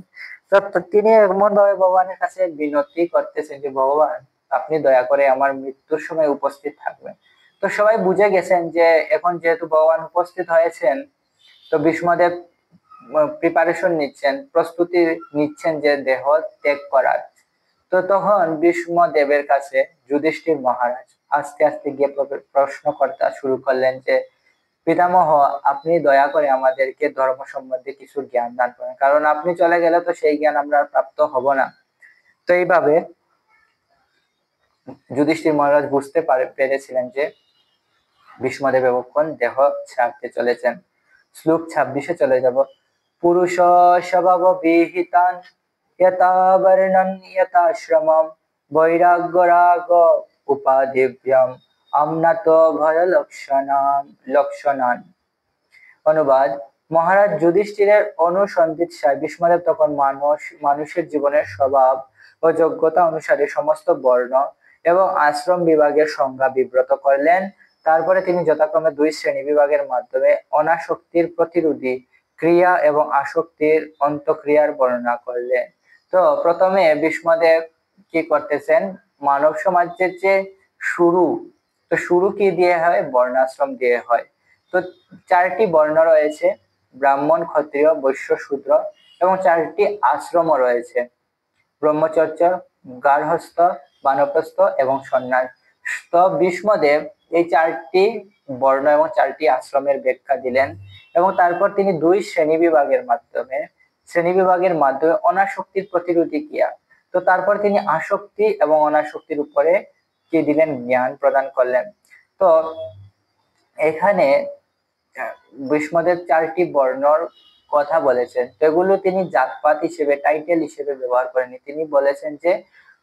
তো তিনি এমন ভাবে ভগবানের কাছে বিনতি করতেছেন যে ভগবান আপনি দয়া করে আমার মৃত্যুর সময় উপস্থিত থাকবেন। তো সবাই বুঝে গেছেন যে এখন যেহেতু ভগবান উপস্থিত হয়েছেন, তো ভীষ্মদেব প্রিপারেশন নিচ্ছেন, প্রস্তুতি নিচ্ছেন যে দেহ ত্যাগ করার। তো তখন ভীষ্মদেবের কাছে যুধিষ্ঠির মহারাজ আস্তে আস্তে গিয়ে প্রশ্ন করতে শুরু করলেন যে পিতামহ, আপনি দয়া করে আমাদেরকে ধর্ম সম্বন্ধে কিছু জ্ঞান দান করেন, কারণ আপনি চলে গেলে তো সেই জ্ঞান আমরা প্রাপ্ত হব না। তো এইভাবে যুধিষ্ঠির মহারাজ বুঝতে পেরেছিলেন যে ভীষ্মদেব এখন দেহ ছাড়তে চলেছেন। শ্লোক 26-এ চলে যাব। পুরুষ স্বভাব বিহিতান यथा वर्णन यथाश्रमं বৈরাগ্যরাগ উপাধিভ্যাম আমনাত ভয় লক্ষণান। অনুবাদ। মহারাজ যুধিষ্ঠিরের অনুসন্ধিৎসায় ভীষ্মদেব তখন মানুষের জীবনের স্বভাব ও যোগ্যতা অনুসারে সমস্ত বর্ণ এবং আশ্রম বিভাগের সংজ্ঞা বিব্রত করলেন। তারপরে তিনি যথাক্রমে দুই শ্রেণী বিভাগের মাধ্যমে অনাসক্তির প্রতিরোধী ক্রিয়া এবং আসক্তির অন্তক্রিয়ার বর্ণনা করলেন। তো প্রথমে ভীষ্মদেব কি করতেছেন, মানব সমাজের যে শুরু, তো শুরু কি দিয়ে হয়, বর্ণাশ্রম দিয়ে হয়। তো 4টি বর্ণ রয়েছে, ব্রাহ্মণ, ক্ষত্রিয়, বৈশ্য, শূদ্র, এবং 4টি আশ্রমও রয়েছে, ব্রহ্মচর্য, গার্হস্থ, বানপ্রস্থ এবং সন্ন্যাস। তো ভীষ্মদেব এই 4টি বর্ণ এবং 4টি আশ্রমের ব্যাখ্যা দিলেন এবং তারপর তিনি দুই শ্রেণীবিভাগের মাধ্যমে অনাসক্তির প্রতিরোধী ক্রিয়া, তো তারপর তিনি আসক্তি এবং অনাসক্তির উপরে কি দিলেন, জ্ঞান প্রদান করলেন। তো এখানে ভীষ্মদেব 4টি বর্ণর কথা বলেছেন, সেগুলো তিনি জাতপাত হিসেবে, টাইটেল হিসেবে ব্যবহার করেনি, তিনি বলেছেন যে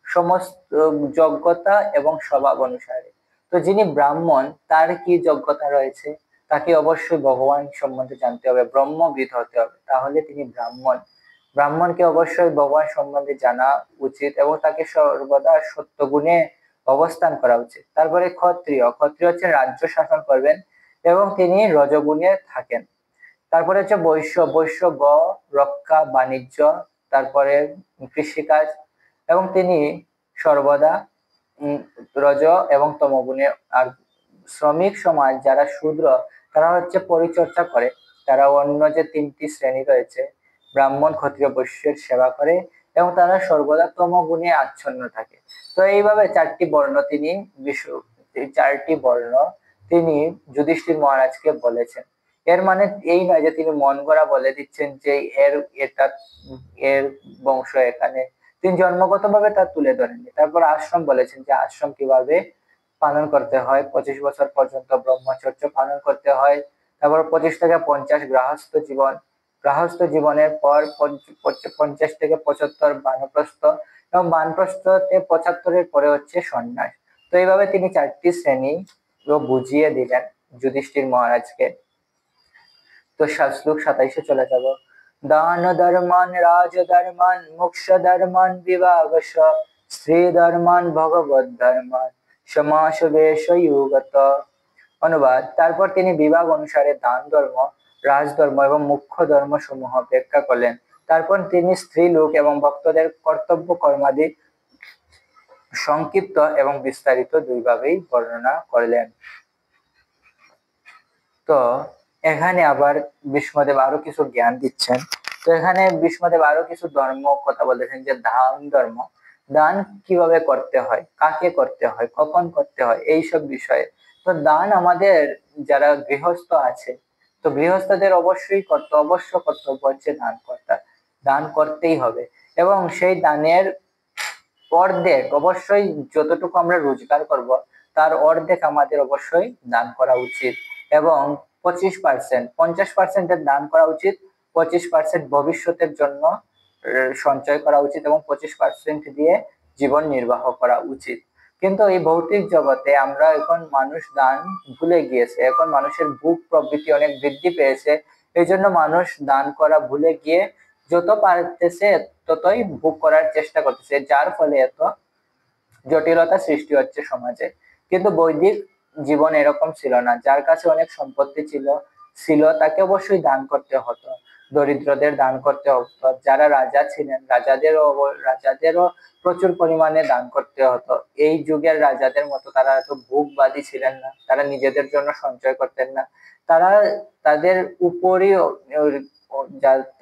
সমস্ত যোগ্যতা এবং স্বভাব অনুসারে। তো যিনি ব্রাহ্মণ তার কি যোগ্যতা রয়েছে, তাকে অবশ্যই ভগবান সম্বন্ধে জানতে হবে, ব্রহ্মবিদ হতে হবে, তাহলে তিনি ব্রাহ্মণ। ব্রাহ্মণকে অবশ্যই ভগবান সম্বন্ধে জানা উচিত এবং তাকে সর্বদা সত্য গুণে অবস্থান করা উচিত। তারপরে ক্ষত্রিয়, ক্ষত্রিয় হচ্ছে রাজ্য শাসন করবেন এবং তিনি রজগুণে থাকেন। তারপরে হচ্ছে বৈশ্য, বৈশ্য গ রক্ষা বাণিজ্য, তারপরে কৃষিকাজ, এবং তিনি সর্বদা উম, রজ এবং তমগুণে। আর শ্রমিক সমাজ যারা শূদ্র, তারা হচ্ছে পরিচর্যা করে, তারা অন্য যে তিনটি শ্রেণী রয়েছে ব্রাহ্মণ ক্ষত্রিয় বৈশ্যের সেবা করে এবং তারা সর্বদা তমগুণে আচ্ছন্ন থাকে। তো এইভাবে চারটি বর্ণ তিনি বিশ্ব, এই চারটি বর্ণ তিনি যুধিষ্ঠির মহারাজকে বলেছেন। এর মানে এই নয় যে তিনি মন গড়া বলে দিচ্ছেন যে এর এটা এর বংশ এখানে, তিনি জন্মগতভাবে তা তুলে ধরেননি। তারপর আশ্রম বলেছেন যে আশ্রম কিভাবে পালন করতে হয়, 25 বছর পর্যন্ত ব্রহ্মচর্য পালন করতে হয়। তারপর 25 থেকে 50 গৃহস্থ জীবন, গৃহস্থ জীবনের পর 50 থেকে 75 বানপ্রস্থ, এবং বানপ্রস্থতে 75-এর পরে হচ্ছে সন্ন্যাস। তো এইভাবে তিনি চারটি শ্রেণী বুঝিয়ে দিলেন যুধিষ্ঠির মহারাজকে। তো শ্লোক 27-এ চলে যাব। দান ধর্মান রাজ ধর্মান মোক্ষ ধর্মান বিভাগশ স্ত্রী ধর্মান ভগবত ধর্মান সমাস বেশ যুগত। অনুবাদ: তারপর তিনি বিভাগ অনুসারে দান ধর্ম, রাজধর্ম এবং মুখ্য ধর্ম সমূহ ব্যাখ্যা করলেন। তারপর তিনি স্ত্রীলোক এবং ভক্তদের কর্তব্য কর্মাদি সংক্ষিপ্ত এবং বিস্তারিত দুইভাবেই বর্ণনা করলেন। তো এখানে আবার ভীষ্মদেব আরো কিছু জ্ঞান দিচ্ছেন। তো এখানে ভীষ্মদেব আরো কিছু ধর্ম কথা বলেছেন, যে দান ধর্ম, দান কিভাবে করতে হয়, কাকে করতে হয়, কখন করতে হয়, এইসব বিষয়ে। তো দান আমাদের যারা গৃহস্থ আছে, তো গৃহস্থদের অবশ্যই কর্তব্য হচ্ছে দান কর্তা, দান করতেই হবে। এবং সেই দানের অর্ধেক অবশ্যই, যতটুকু আমরা রোজগার করব তার অর্ধেক আমাদের অবশ্যই দান করা উচিত। এবং 25%, 50%-এর দান করা উচিত, 25% ভবিষ্যতের জন্য সঞ্চয় করা উচিত, এবং 25% দিয়ে জীবন নির্বাহ করা উচিত। কিন্তু এই ভৌতিক জগতে আমরা এখন মানুষ দান ভুলে গিয়েছে, এখন মানুষের ভোগ প্রবৃত্তি অনেক বৃদ্ধি পেয়েছে, এই জন্য মানুষ দান করা ভুলে গিয়ে যত পারতেছে ততই ভোগ করার চেষ্টা করতেছে, যার ফলে এত জটিলতা সৃষ্টি হচ্ছে সমাজে। কিন্তু বৈদিক জীবন এরকম ছিল না, যার কাছে অনেক সম্পত্তি ছিল তাকে অবশ্যই দান করতে হতো, দরিদ্রদের দান করতে হতো, যারা রাজা ছিলেন রাজাদেরও প্রচুর পরিমাণে দান করতে হতো। এই যুগের রাজাদের মতো তারা এত ভোগবাদী ছিলেন না, তারা নিজেদের জন্য সঞ্চয় করতেন না, তারা তাদের উপরই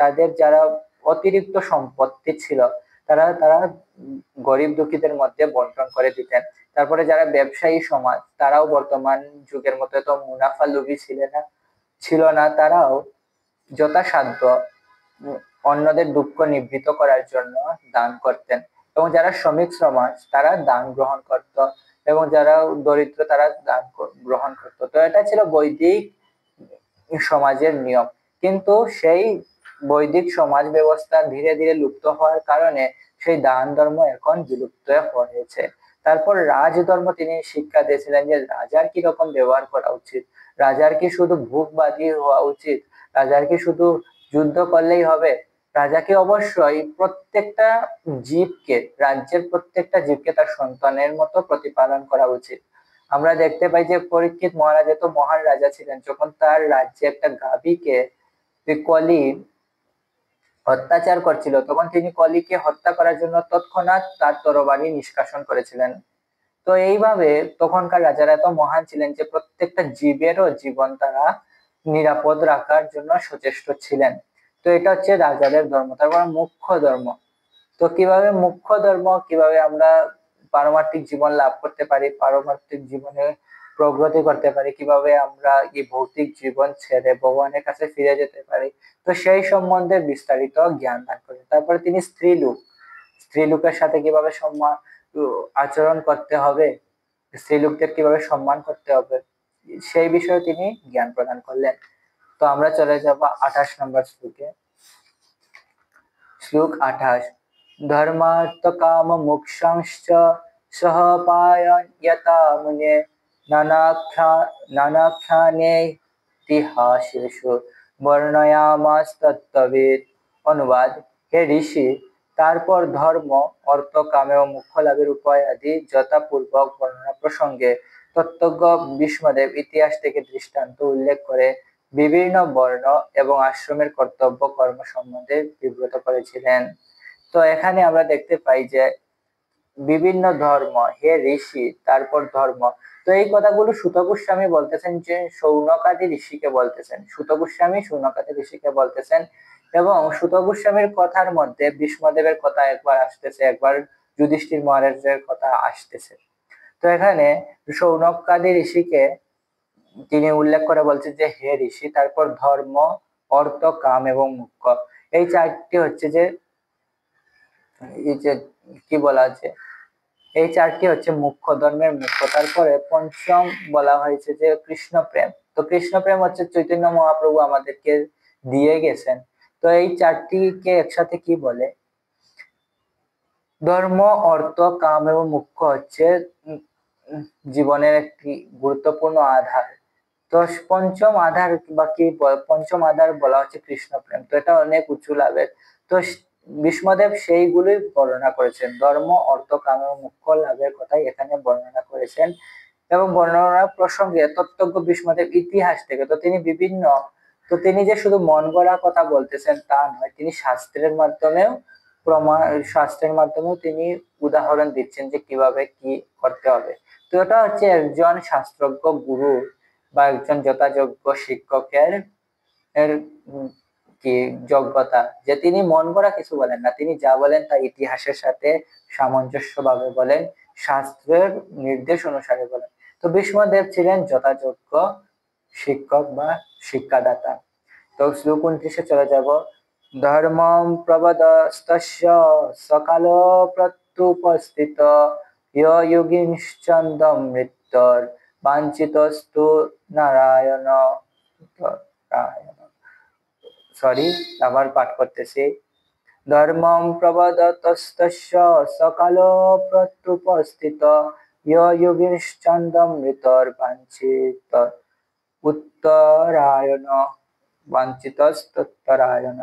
তাদের যারা অতিরিক্ত সম্পত্তি ছিল তারা তারা গরিব দুঃখীদের মধ্যে বন্টন করে দিতেন। তারপরে যারা ব্যবসায়ী সমাজ, তারাও বর্তমান যুগের মতো তো মুনাফা লোভী ছিল না, তারাও যথাসাধ্য অন্যদের দুঃখ নিবৃত্ত করার জন্য দান করতেন। এবং যারা শ্রমিক সমাজ তারা দান গ্রহণ করত, এবং যারা দরিদ্র তারা দান গ্রহণ করত। তো এটা ছিল বৈদিক সমাজের নিয়ম। কিন্তু সেই বৈদিক সমাজ ব্যবস্থা ধীরে ধীরে লুপ্ত হওয়ার কারণে সেই দান ধর্ম এখন বিলুপ্ত হয়েছে। তারপর রাজধর্ম তিনি শিক্ষা দিয়েছিলেন যে রাজার কি রকম ব্যবহার করা উচিত, রাজার কি শুধু ভোগবাদী হওয়া উচিত, রাজার কি শুধু যুদ্ধ করলেই হবে, রাজাকে অবশ্যই প্রত্যেকটা জীবকে, রাজ্যের প্রত্যেকটা জীবকে তার সন্তানের মতো প্রতিপালন করা উচিত। আমরা দেখতে পাই যে পরীক্ষিত মহারাজ এত মহান রাজা ছিলেন, যখন তার রাজ্যে একটা গাভীকে কলি অত্যাচার করছিল, তখন তিনি কলিকে হত্যা করার জন্য তৎক্ষণাৎ তার তরবারি নিষ্কাশন করেছিলেন। তো এইভাবে তখনকার রাজারা এত মহান ছিলেন যে প্রত্যেকটা জীবেরও জীবন তারা নিরাপদ রাখার জন্য সচেষ্ট ছিলেন। তো এটা হচ্ছে রাজাদের ধর্ম। তারপর মুখ্য ধর্ম, তো কিভাবে আমরা পারমার্থিক জীবন লাভ করতে পারি, পারমার্থিক জীবনে প্রগতি করতে পারি, কিভাবে আমরা এই ভৌতিক জীবন ছেড়ে ভগবানের কাছে ফিরে যেতে পারি, তো সেই সম্বন্ধে বিস্তারিত জ্ঞান দান করেন। তারপরে তিনি স্ত্রীলোকের সাথে কিভাবে আচরণ করতে হবে, স্ত্রীলোকদের কিভাবে সম্মান করতে হবে, সেই বিষয়ে তিনি জ্ঞান প্রদান করলেন। তো আমরা চলে যাব 28 নম্বর শ্লোকে। শ্লোক 28। ধর্মার্থ কাম মোক্ষাংশ্চ সহ পায়য়তা মুনে নানাখ্যানে ইতিহাসেষু বর্ণয়ামাস তত্ত্ববিদ। অনুবাদ: হে ঋষি, তারপর ধর্ম, অর্থ, কাম এবং মোক্ষ লাভের উপায় আদি যথাপূর্বক বর্ণনা প্রসঙ্গে তত্ত্বজ্ঞ ভীষ্মদেব ইতিহাস থেকে দৃষ্টান্ত উল্লেখ করে বিভিন্ন বর্ণ এবং আশ্রমের কর্তব্য কর্ম সম্বন্ধে বিব্রত করেছিলেন। তো এখানে আমরা দেখতে পাই যে বিভিন্ন ধর্ম, হে ঋষি, তারপর ধর্ম। তো এই কথাগুলো সুত গোস্বামী বলতেছেন, যে শৌনকাদি ঋষিকে বলতেছেন, সুত গোস্বামী শৌনকাদি ঋষিকে বলতেছেন। এবং সুত গোস্বামীর কথার মধ্যে ভীষ্মদেবের কথা একবার আসতেছে, একবার যুধিষ্ঠির মহারাজের কথা আসতেছে। তো এখানে শৌনকাদি ঋষিকে তিনি উল্লেখ করে বলছেন যে হে ঋষি, তারপর ধর্ম, অর্থ, কাম এবং মোক্ষ, এই চারটি হচ্ছে যে, এই যে কি বলা আছে, এই চারটি হচ্ছে মুখ্য, ধর্মের মুখ্য। তারপরে পঞ্চম বলা হয়েছে যে কৃষ্ণ প্রেম। তো কৃষ্ণ প্রেম হচ্ছে চৈতন্য মহাপ্রভু আমাদেরকে দিয়ে গেছেন। তো এই চারটিকে একসাথে কি বলে? ধর্ম, অর্থ, কাম এবং মোক্ষ হচ্ছে জীবনের একটি গুরুত্বপূর্ণ আধার। তো পঞ্চম আধার বা কি পঞ্চম আধার বলা হচ্ছে কৃষ্ণ প্রেম। তো এটা অনেক উঁচু লাভের। তো ভীষ্মদেব সেইগুলোই বর্ণনা করেছেন, ধর্ম, অর্থ, কাম এবং মোক্ষ লাভের কথাই এখানে বর্ণনা করেছেন। এবং বর্ণনা প্রসঙ্গে তত্ত্বজ্ঞ ভীষ্মদেব ইতিহাস থেকে, তো তিনি বিভিন্ন, তো তিনি যে শুধু মন গড়া কথা বলতেছেন তা নয়, তিনি শাস্ত্রের মাধ্যমেও প্রমাণ, শাস্ত্রের মাধ্যমেও তিনি উদাহরণ দিচ্ছেন যে কিভাবে কি করতে হবে। তো এটা হচ্ছে একজন শাস্ত্রজ্ঞ গুরু বা একজন যথাযোগ্য শিক্ষকের এর কি যোগ্যতা, যে তিনি মন গড়া কিছু বলেন না, তিনি যা বলেন তা ইতিহাসের সাথে সামঞ্জস্যভাবে বলেন, শাস্ত্রের নির্দেশ অনুসারে বলেন। তো ভীষ্মদেব ছিলেন যথাযোগ্য শিক্ষক বা শিক্ষাদাতা। তো শ্লোক 29-এ চলে যাব। ধর্মম প্রবদস্তস্য সকালো প্রত্যুপস্থিত যোগিনশ্চন্দম মৃত্যুর বাঞ্ছিতস্তু নারায়ণ। সরি, আবার পাঠ করতেছি। ধর্মম প্রবদতস্তস্য সকালো প্রত্যুপস্থিত যোগিনশ্চন্দম মৃত্যুর বাঞ্ছিত উত্তরায়ণ বাঞ্ছিতস্তোত্তরায়ণ।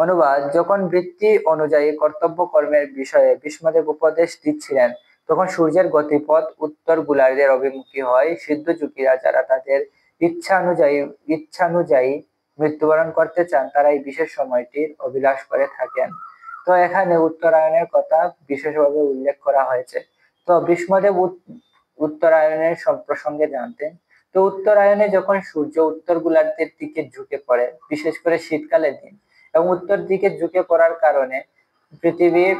অনুবাদ: যখন বৃত্তি অনুযায়ী কর্তব্য কর্মের বিষয়ে ভীষ্মদেব উপদেশ দিচ্ছিলেন, তখন সূর্যের গতিপথ উত্তর গোলার্ধের অভিমুখী হয়। সিদ্ধ যোগীরা যারা তাদের ইচ্ছানুযায়ী মৃত্যুবরণ করতে চান, তারা এই বিশেষ সময়টির অভিলাষ করে থাকেন। তো এখানে উত্তরায়ণের কথা বিশেষভাবে উল্লেখ করা হয়েছে। তো ভীষ্মদেব উত্তরায়ণের প্রসঙ্গে জানতেন। তো উত্তরায়ণে যখন সূর্য উত্তর গোলার্ধের দিকে ঝুঁকে পড়ে, বিশেষ করে শীতকালের দিন, এবং উত্তর দিকে ঝুঁকে পড়ার কারণে পৃথিবীর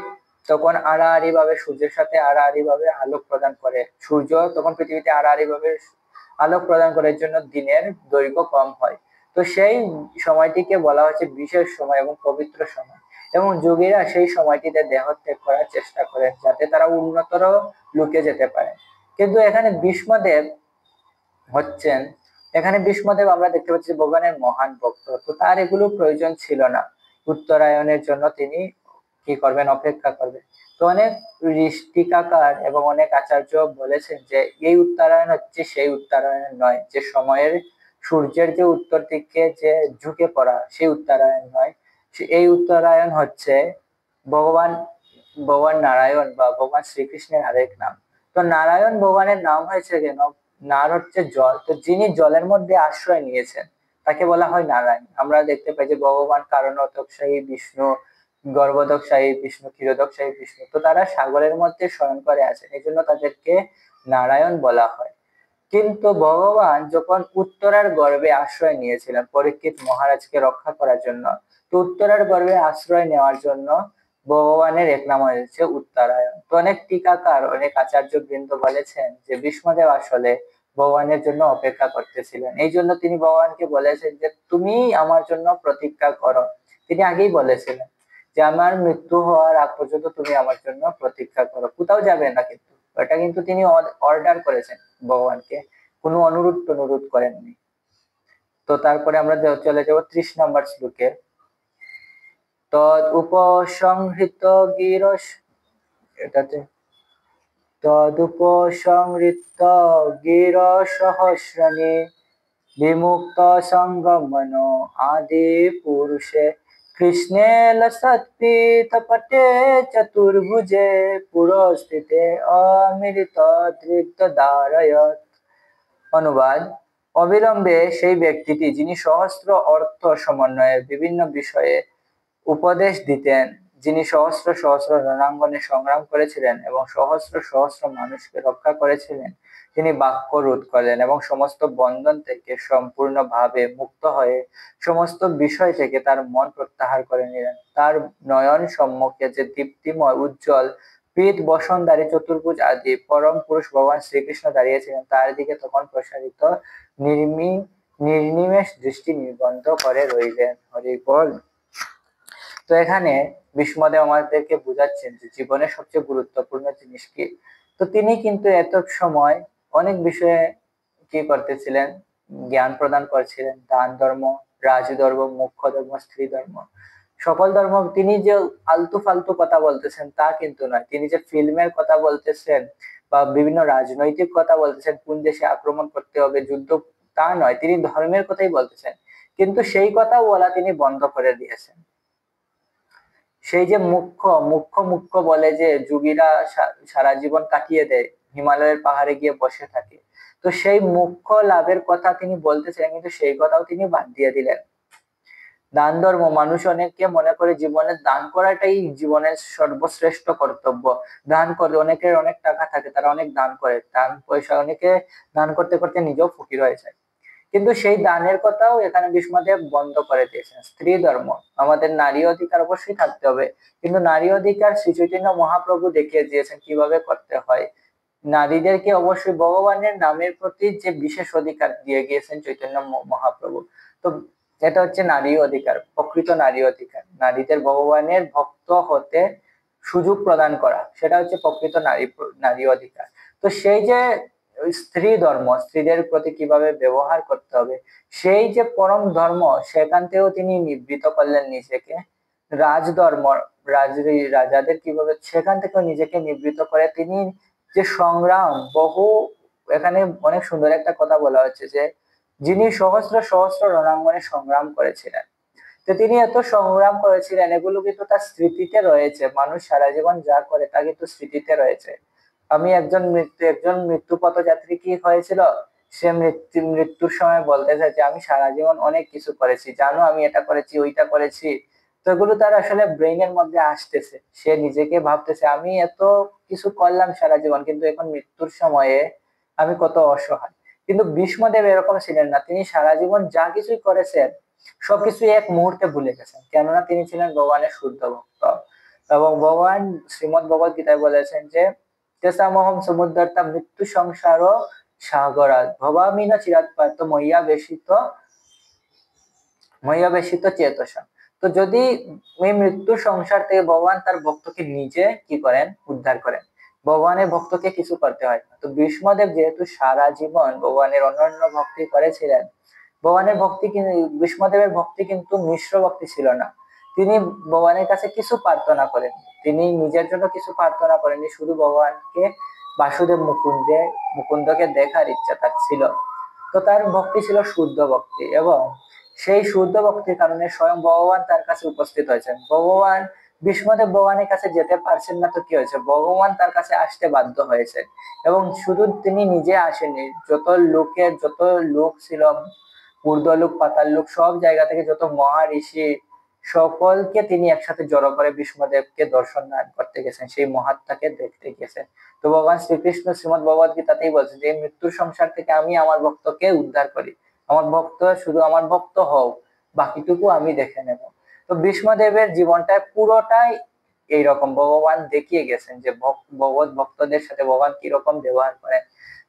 তখন আড়াআড়ি ভাবে সূর্যের সাথে আড়াআড়ি ভাবে আলোক প্রদান করে, সূর্য তখন পৃথিবীতে আড়াআড়ি ভাবে আলোক প্রদান করার জন্য দিনের দৈর্ঘ্য কম হয়। তো সেই সময়টিকে বলা হচ্ছে বিশেষ সময় এবং পবিত্র সময়, এবং যোগীরা সেই সময়টিতে দেহত্যাগ করার চেষ্টা করেন যাতে তারা উন্নতর লোকে যেতে পারে। কিন্তু এখানে ভীষ্মদেব হচ্ছেন, এখানে ভীষ্মদেব আমরা দেখতে পাচ্ছি ভগবানের মহান ভক্ত, তো তার এগুলো প্রয়োজন ছিল না। উত্তরায়ণের জন্য তিনি কি করবেন? অপেক্ষা করবেন। তো অনেক টিকাকার এবং অনেক আচার্য বলেছেন যে এই উত্তরায়ণ হচ্ছে সেই উত্তরায়ণ নয়, যে সময়ের সূর্যের যে উত্তর দিকে যে ঝুঁকে পড়া, সেই উত্তরায়ণ নয়। এই উত্তরায়ণ হচ্ছে ভগবান ভগবান নারায়ণ বা ভগবান শ্রীকৃষ্ণের আরেক নাম। তো নারায়ণ ভগবানের নাম হয়েছে কেন? নার হচ্ছে জল, তো যিনি জলের মধ্যে আশ্রয় নিয়েছেন তাকে বলা হয় নারায়ণ। আমরা দেখতে পাই যে ভগবান কারণোদকশায়ী বিষ্ণু, গর্ভোদকশায়ী বিষ্ণু, ক্ষীরোদকশায়ী বিষ্ণু, তো তারা সাগরের মধ্যে শয়ন করে আছেন, এই জন্য তাদেরকে নারায়ণ বলা হয়। কিন্তু ভগবান যখন উত্তরার গর্ভে আশ্রয় নিয়েছিলেন পরীক্ষিত মহারাজকে রক্ষা করার জন্য, তো উত্তরার গর্ভে আশ্রয় নেওয়ার জন্য ভগবানের এক নাম হয়েছে উত্তরায়ণ। তো অনেক টিকাকার, অনেক আচার্য বৃন্দ বলেছেন যে ভীষ্মদেব আসলে ভগবানের জন্য অপেক্ষা করতেছিলেন, এই জন্য তিনি ভগবানকে বলেছেন যে তুমি আমার জন্য প্রতীক্ষা করো। তিনি আগেই বলেছিলেন যে আমার মৃত্যু হওয়ার আগ পর্যন্ত তুমি আমার জন্য প্রতীক্ষা করো, কোথাও যাবে না। কিন্তু এটা কিন্তু তিনি অর্ডার করেছেন ভগবানকে, কোনো অনুরোধ করেননি। তো তারপরে আমরা চলে যাব 30 নম্বর শ্লোকে। তদ উপসংহৃত গিরস, এটাতে তদ উপসংহৃত গির সহস্রাণি বিমুক্ত সঙ্গমনো আদি পুরুষে কৃষ্ণে লসৎপীতপটে চতুর্ভুজে পুরস্থিতে অমৃত দৃগ্ধ ধারয়ৎ। অনুবাদ: অবিলম্বে সেই ব্যক্তিটি যিনি সহস্র অর্থ সমন্বয়ে বিভিন্ন বিষয়ে উপদেশ দিতেন, যিনি সহস্র সহস্র রণাঙ্গনে সংগ্রাম করেছিলেন এবং সহস্র সহস্র মানুষকে রক্ষা করেছিলেন, তিনি বাক্য রোধ করলেন এবং সমস্ত বন্ধন থেকে সম্পূর্ণভাবে মুক্ত হয়ে সমস্ত বিষয় থেকে তার মন প্রত্যাহার করে নিলেন। তার নয়ন সম্মুখে যে দীপ্তিময় উজ্জ্বল পীত বসনধারী চতুর্ভুজ আদি পরম পুরুষ ভগবান শ্রীকৃষ্ণ দাঁড়িয়েছিলেন, তার দিকে তখন প্রসারিত নির্নিমেষ দৃষ্টি নিবদ্ধ করে রইলেন। হরি বল। তো এখানে ভীষ্মদেব আমাদেরকে বোঝাচ্ছেন যে জীবনের সবচেয়ে গুরুত্বপূর্ণ জিনিস কি। তো তিনি কিন্তু এত সময় অনেক বিষয়ে কি করতেছিলেন, জ্ঞান প্রদান করছিলেন। দান ধর্ম, রাজধর্ম, মুখ্য ধর্ম, স্ত্রী ধর্ম, সকল ধর্ম। তিনি যে আলতু ফালতু কথা বলতেছেন তা কিন্তু নয়। তিনি যে ফিল্মের কথা বলতেছেন বা বিভিন্ন রাজনৈতিক কথা বলতেছেন, কোন দেশে আক্রমণ করতে হবে, যুদ্ধ, তা নয়। তিনি ধর্মের কথাই বলতেছেন, কিন্তু সেই কথা বলা তিনি বন্ধ করে দিয়েছেন। সেই যে মুখ্য মুখ্য মুখ্য বলে যে যোগীরা সারা জীবন কাটিয়ে দেয়, হিমালয়ের পাহাড়ে গিয়ে বসে থাকে, তো সেই মুখ্য লাভের কথা তিনি বলতেছিলেন, কিন্তু সেই কথাও তিনি বাদ দিয়ে দিলেন। দান ধর্ম, মানুষ অনেকে মনে করে জীবনে দান করাটাই জীবনের সর্বশ্রেষ্ঠ কর্তব্য। দান করে, অনেকের অনেক টাকা থাকে, তারা অনেক দান করে, দান পয়সা, অনেকে দান করতে করতে নিজেও ফকির হয়ে যায়। কিন্তু সেই দানের কথাও এখানে ভীষ্মদেব বন্ধ করে দিয়েছেন। স্ত্রী ধর্ম, আমাদের নারী অধিকার অবশ্যই থাকতে হবে, কিন্তু নারী অধিকার শ্রী চৈতন্য মহাপ্রভু দেখিয়ে দিয়েছেন কিভাবে করতে হয়। নারীদেরকে অবশ্যই ভগবানের নামের প্রতি যে বিশেষ অধিকার দিয়ে গিয়েছেন চৈতন্য মহাপ্রভু। তো এটা হচ্ছে নারী অধিকার, প্রকৃত নারী অধিকার। নারীদের ভগবানের ভক্ত হতে সুযোগ প্রদান করা, সেটা হচ্ছে প্রকৃত নারী অধিকার। তো সেই যে স্ত্রী ধর্ম, স্ত্রীদের প্রতি কিভাবে ব্যবহার করতে হবে, সেই যে পরম ধর্ম, সেখান থেকেও তিনি নিবৃত করলেন নিজেকে। রাজধর্ম, রাজাদের কিভাবে, সেখান থেকেও নিজেকে নিবৃত করে তিনি যে সংগ্রাম, বহু, এখানে অনেক সুন্দর একটা কথা বলা হচ্ছে যে যিনি সহস্র সহস্র রণাঙ্গনে সংগ্রাম করেছিলেন। তো তিনি এত সংগ্রাম করেছিলেন, এগুলো কিন্তু তার স্মৃতিতে রয়েছে। মানুষ সারা জীবন যা করে তা কিন্তু স্মৃতিতে রয়েছে। একজন মৃত্যু পথযাত্রী কি হয়েছিল, সে মৃত্যুর সময় বলতেছে যে আমি সারা জীবন অনেক কিছু করেছি, জানো আমি এটা করেছি, ওইটা করেছি। তো এগুলো তার আসলে ব্রেইনের মধ্যে আসতেছে, সে নিজেকে ভাবতেছে আমি এত কিছু করলাম সারা জীবন, কিন্তু এখন মৃত্যুর সময়ে আমি কত অসহায়। কিন্তু ভীষ্মদেব এরকম ছিলেন না, তিনি সারা জীবন যা কিছুই করেছেন সবকিছু এক মুহূর্তে ভুলে গেছেন, কেননা তিনি ছিলেন ভগবানের শুদ্ধ ভক্ত। এবং ভগবান শ্রীমদ ভগবত গীতায় বলেছেন যে তেসামহম সমুদ্রতা মৃত্যু সংসার সাগরাত ভবামিন চিরাত পার্থ মহ্যাবেশিত চেতসা। তো যদি এই মৃত্যু সংসার থেকে ভগবান তার ভক্তকে নিজে কি করেন, উদ্ধার করেন। ভগবানের ভক্তকে কিছু করতে হয় না। তো ভীষ্মদেব যেহেতু সারা জীবন ভগবানের অনন্য ভক্তি করেছিলেন, ভগবানের ভক্তি কিন্তু, ভীষ্মদেবের ভক্তি কিন্তু মিশ্র ভক্তি ছিল না। তিনি ভগবানের কাছে কিছু প্রার্থনা করেন, তিনি নিজের জন্য কিছু প্রার্থনা করেননি, শুধু ভগবানকে, বাসুদেব মুকুন্দকে দেখার ইচ্ছা তার ছিল। তো তার ভক্তি ছিল শুদ্ধ ভক্তি, এবং সেই শুদ্ধ ভক্তির কারণে স্বয়ং ভগবান তার কাছে উপস্থিত হয়েছেন। ভীষ্মদেব ভগবানের কাছে যেতে পারছেন না, তো কি হয়েছে, ভগবান তার কাছে আসতে বাধ্য হয়েছে। এবং শুধু তিনি নিজে আসেননি, যত লোক ছিল, ঊর্ধ্বলোক পাতাল লোক, সব জায়গা থেকে যত মহারিষি, সকলকে তিনি একসাথে জড়ো করে ভীষ্মদেবকে দর্শন দান করতে গেছেন, সেই মহাত্মাকে দেখতে গেছেন। তো ভগবান শ্রীকৃষ্ণ শ্রীমদ ভগবত গীতাতেই বলছেন যে মৃত্যুর সংসার থেকে আমি আমার ভক্তকে উদ্ধার করি, শুধু আমার ভক্ত হও, বাকিটুকু আমি দেখে নেব। তো ভীষ্মদেবের জীবনটা পুরোটাই এইরকম, ভগবান দেখিয়ে গেছেন যে ভগবত ভক্তদের সাথে ভগবান কিরকম ব্যবহার করেন।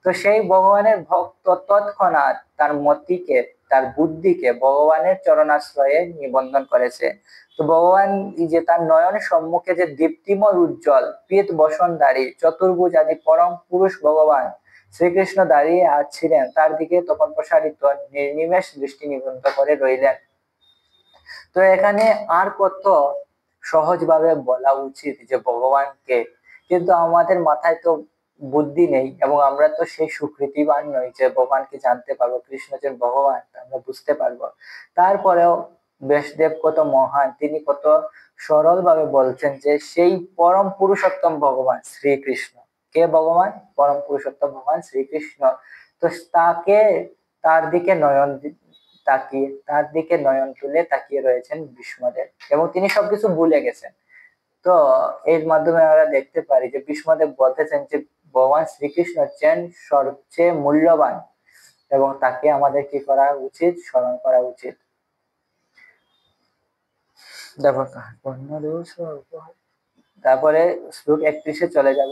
তো সেই ভগবানের ভক্ত তৎক্ষণাৎ তার মতিকে, তার বুদ্ধিকে ভগবানের চরণাশ্রয়ে নিবন্ধন করেছে। তো ভগবান যে তার নয়নের সম্মুখে যে দীপ্তিময় উজ্জ্বল পীত বসনধারী চতুর্ভুজ আদি পরম পুরুষ ভগবান শ্রীকৃষ্ণ দাঁড়িয়ে ছিলেন, তার দিকে তখন প্রসারিত নির্নিমেষ দৃষ্টি নিবদ্ধ করে রইলেন। তো এখানে আর কত সহজভাবে বলা উচিত যে ভগবানকে, কিন্তু আমাদের মাথায় তো বুদ্ধি নেই, এবং আমরা তো সেই সুকৃতিবান নই যে ভগবানকে জানতে পারবো, কৃষ্ণ যে ভগবান আমরা বুঝতে পারবো। তারপরেও ব্যাসদেব কত মহান, তিনি কত সরল ভাবে বলছেন যে সেই পরম পুরুষোত্তম ভগবান শ্রীকৃষ্ণ। কে ভগবান? পরম পুরুষোত্তম ভগবান শ্রীকৃষ্ণ। তো তাকে, তার দিকে তার দিকে নয়ন তুলে তাকিয়ে রয়েছেন ভীষ্মদেব, এবং তিনি সবকিছু ভুলে গেছেন। তো এর মাধ্যমে আমরা দেখতে পারি যে ভীষ্মদেব বলতেছেন যে ভগবান শ্রীকৃষ্ণ হচ্ছেন সবচেয়ে মূল্যবান, এবং তাকে আমাদের কি করা উচিত? স্মরণ করা উচিত। দেখো তারপরে শ্লোক 31-এ চলে যাব।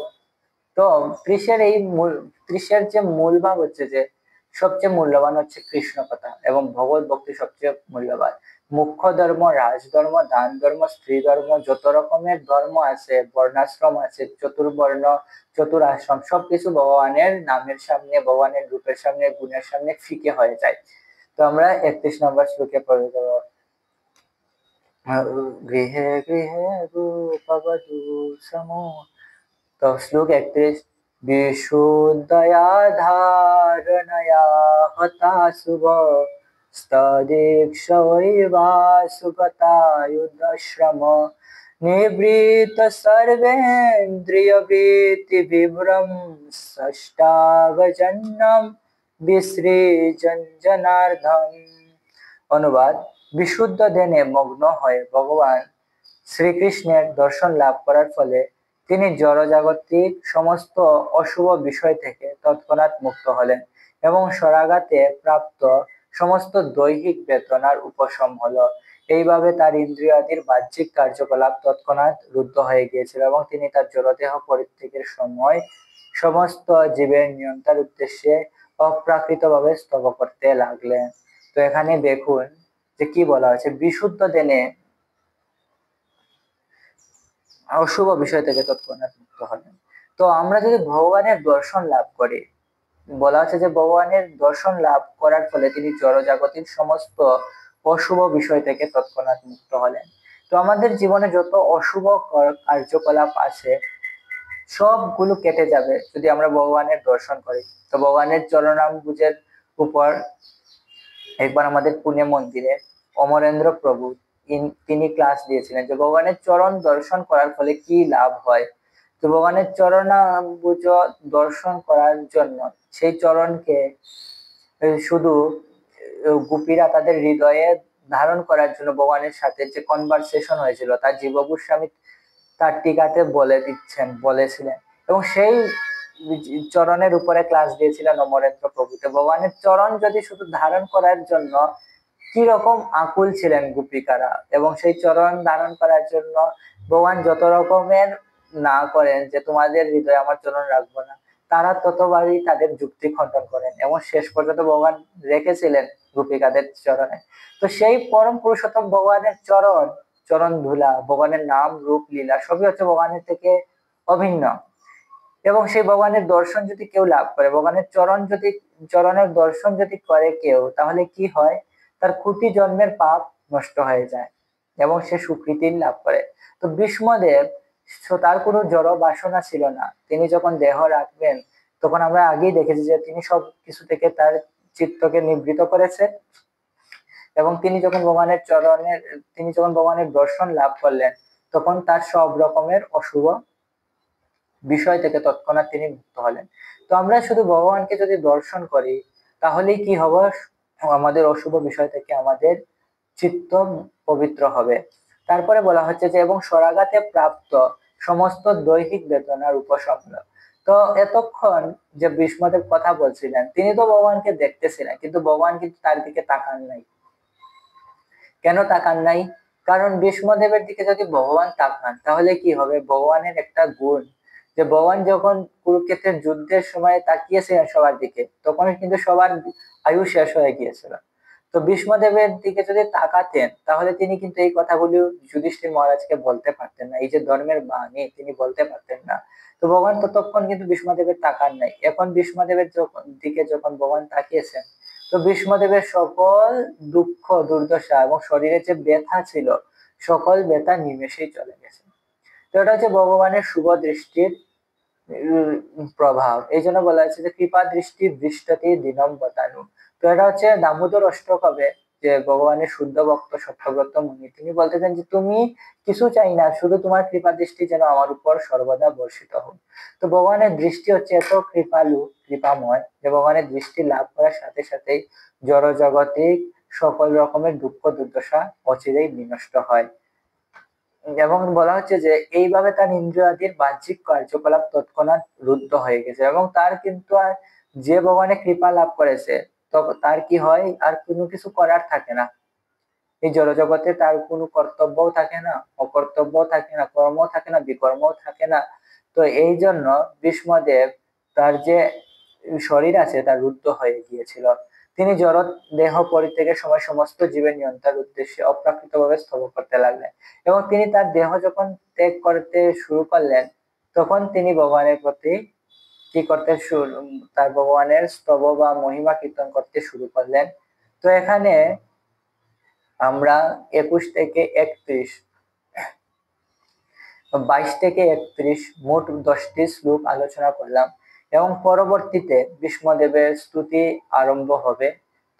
তো ত্রিশের যে মূল ভাব হচ্ছে যে সবচেয়ে মূল্যবান হচ্ছে কৃষ্ণ কথা এবং ভগবত ভক্তি সবচেয়ে মূল্যবান। মুখ্য ধর্ম, রাজধর্ম, দান ধর্ম, স্ত্রী ধর্ম, যত রকমের ধর্ম আছে, বর্ণাশ্রম আছে, চতুর্বর্ণ, চতুরাশ্রম, সবকিছু ভগবানের নামের সামনে, ভগবানের রূপের সামনে, গুণের সামনে ফিকে হয়ে যায়। তো আমরা 31 নম্বর শ্লোকে পড়ে দেবো। গৃহে গৃহে গোপবধূ সমো। তো শ্লোক 31। विशुद्धया धारणया हता शुभ स्तदीक्षवैवासुगतायुधश्रम निवृत्त सर्वेन्द्रियवृत्ति विभ्रम षष्टावजन्यम विसृजन जनार्दन। অনুবাদ: বিশুদ্ধ ধ্যানে মগ্ন হয়ে ভগবান শ্রীকৃষ্ণের দর্শন লাভ করার ফলে তিনি জড়জাগতিক সমস্ত অশুভ বিষয় থেকে তৎক্ষণাৎ মুক্ত হলেন এবং স্বরাঘাতে প্রাপ্ত সমস্ত দৈহিক বেদনার উপশম হলো। এইভাবে তার ইন্দ্রিয়াদির বাহ্যিক কার্যকলাপ তৎক্ষণাৎ রুদ্ধ হয়ে গিয়েছিল এবং তিনি তার জড়দেহ পরিত্যাগের সময় সমস্ত জীবের নিয়ন্ত্রণের উদ্দেশ্যে অপ্রাকৃতভাবে স্তব করতে লাগলেন। তো এখানে দেখুন যে কি বলা হয়েছে, বিশুদ্ধ ধ্যানে অশুভ বিষয় থেকে তৎক্ষণাৎ মুক্ত হলেন। তো আমরা যদি ভগবানের দর্শন লাভ করি, বলা হচ্ছে যে ভগবানের দর্শন লাভ করার ফলে তিনি জড়জাগতিক সমস্ত অশুভ বিষয় থেকে তৎক্ষণাৎ মুক্ত হলেন। তো আমাদের জীবনে যত অশুভ কার্যকলাপ আছে সবগুলো কেটে যাবে যদি আমরা ভগবানের দর্শন করি। তো ভগবানের চরণাম্বুজের উপর একবার আমাদের পুনে মন্দিরে অমরেন্দ্র প্রভু তিনি ক্লাস দিয়েছিলেন যে ভগবানের চরণ দর্শন করার ফলে কি লাভ হয়। তো ভগবানের চরণাম্বুজ দর্শন করার জন্য সেই চরণকে শুধু গোপীরা তাদের হৃদয়ে ধারণ করার জন্য ভগবানের সাথে যে কনভারসেশন হয়েছিল তার জীব গোস্বামী তার টিকাতে বলেছিলেন, এবং সেই চরণের উপরে ক্লাস দিয়েছিলেন অমরেন্দ্র প্রভুতে। ভগবানের চরণ যদি শুধু ধারণ করার জন্য কি রকম আকুল ছিলেন গোপিকারা, এবং সেই চরণ ধারণ করার জন্য ভগবান যত রকমের না করেন যে তোমাদের হৃদয়ে আমার চরণ রাখবো না, তারা ততবারই তাদের যুক্তি খণ্ডন করেন এবং শেষ পর্যন্ত ভগবান রেখেছিলেন গোপিকাদের চরণে। তো সেই পরম পুরুষোত্তম ভগবানের চরণ ধুলা, ভগবানের নাম রূপ লীলা সবই হচ্ছে ভগবানের থেকে অভিন্ন। এবং সেই ভগবানের দর্শন যদি কেউ লাভ করে, ভগবানের চরণের দর্শন যদি করে কেউ, তাহলে কি হয়? তার কোটি জন্মের পাপ নষ্ট হয়ে যায় এবং সে সুকৃতি লাভ করে। তো ভীষ্মদেব, তার কোনো জড় বাসনা ছিল না। তিনি যখন দেহ রাখবেন তখন আমরা আগেই দেখেছি যে তিনি সব কিছু থেকে তার চিত্তকে নিবৃত করেছে, এবং তিনি যখন ভগবানের দর্শন লাভ করলেন তখন তার সব রকমের অশুভ বিষয় থেকে তৎক্ষণাৎ তিনি মুক্ত হলেন। তো আমরা শুধু ভগবানকে যদি দর্শন করি তাহলেই কি হবে? আমাদের অশুভ বিষয় থেকে আমাদের চিত্ত পবিত্র হবে। তারপরে বলা হচ্ছে যে এবং স্বরাঘাতে প্রাপ্ত সমস্ত দৈহিক বেদনার উপশম। তো এতক্ষণ যে ভীষ্মদেব কথা বলছিলেন তিনি তো ভগবানকে দেখতেছিলেন, কিন্তু ভগবান কিন্তু তার দিকে তাকান নাই। কেন তাকান নাই? কারণ ভীষ্মদেবের দিকে যদি ভগবান তাকান তাহলে কি হবে? ভগবানের একটা গুণ যে ভগবান যখন কুরুক্ষেত্রের যুদ্ধের সময় তাকিয়েছিলেন সবার দিকে, তখন কিন্তু সবার আয়ু শেষ হয়ে গিয়েছিল। তো ভীষ্মদেবের দিকে যদি তাকাতেন তাহলে তিনি কিন্তু এই কথাগুলি যুধিষ্ঠির মহারাজকে বলতে পারতেন না, এই যে ধর্মের বাণী তিনি বলতে পারতেন না। তো ভগবান ততক্ষণ কিন্তু ভীষ্মদেবের তাকান নাই। এখন ভীষ্মদেবের দিকে যখন ভগবান তাকিয়েছেন, তো ভীষ্মদেবের সকল দুঃখ দুর্দশা এবং শরীরে যে ব্যথা ছিল সকল ব্যথা নিমেষেই চলে গেছে। তো এটা হচ্ছে ভগবানের শুভ দৃষ্টির প্রভাব। এই জন্য বলা হয়েছে যে কৃপা দৃষ্টি দৃষ্টতি দিনম বতানু। তো এটা হচ্ছে দামোদর অষ্টকবে যে ভগবানের শুদ্ধ ভক্ত সত্যব্রত মুনি, তিনি বলতেছেন যে তুমি কিছু চাই না, শুধু তোমার কৃপা দৃষ্টি যেন আমার উপর সর্বদা বর্ষিত হোক। তো ভগবানের দৃষ্টি হচ্ছে এত কৃপালু, কৃপাময়, যে ভগবানের দৃষ্টি লাভ করার সাথে সাথেই জড় জগতিক সকল রকমের দুঃখ দুর্দশা অচিরেই বিনষ্ট হয়। এবং বলা হচ্ছে যে এইভাবে তার ইন্দ্রিয়াদির বাহ্যিক কার্যকলাপ তৎক্ষণাৎ রুদ্ধ হয়ে গেছে, এবং তার কিন্তু আর, যে ভগবানের কৃপা লাভ করেছে, তো তার কি হয়, আর কোনো কিছু করার থাকে না। এই জড়জগতে তার কোনো কর্তব্যও থাকে না, অকর্তব্যও থাকে না, কর্মও থাকে না, বিকর্মও থাকে না। তো এই জন্য ভীষ্মদেব, তার যে শরীর আছে তা রুদ্ধ হয়ে গিয়েছিল। তিনি জড় দেহ পরিত্যাগের সময় সমস্ত জীবের নিয়ন্ত্রণের উদ্দেশ্যে অপ্রাকৃতভাবে স্তব করতে লাগলেন, এবং তিনি তার দেহ যখন ত্যাগ করতে শুরু করলেন, তখন তিনি ভগবানের প্রতি কি করতে শুরু, তার ভগবানের স্তব বা মহিমা কীর্তন করতে শুরু করলেন। তো এখানে আমরা 21 থেকে 31, 22 থেকে 31 মোট 10টি শ্লোক আলোচনা করলাম, এবং পরবর্তীতে ভীষ্মদেবের স্তুতি আরম্ভ হবে।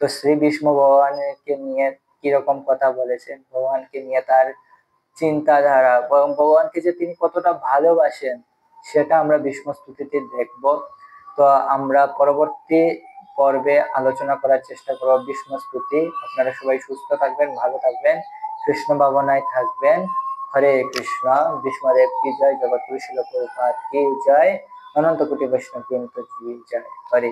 তো শ্রী ভীষ্ম ভগবানকে নিয়ে কিরকম কথা বলেছেন, ভগবানকে নিয়ে তার চিন্তাধারা, এবং ভগবানকে যে তিনি কতটা ভালোবাসেন, সেটা আমরা ভীষ্ম স্তুতিতে দেখব। তো আমরা পরবর্তী পর্বে আলোচনা করার চেষ্টা করব ভীষ্ম স্তুতি। আপনারা সবাই সুস্থ থাকবেন, ভালো থাকবেন, কৃষ্ণ ভাবনায় থাকবেন। হরে কৃষ্ণ। ভীষ্মদেব কি জয়, জগৎগুরু শিল প্রভুপাদ কি জয়, অনন্ত কোটি বৈষ্ণব কি জয়। হরে।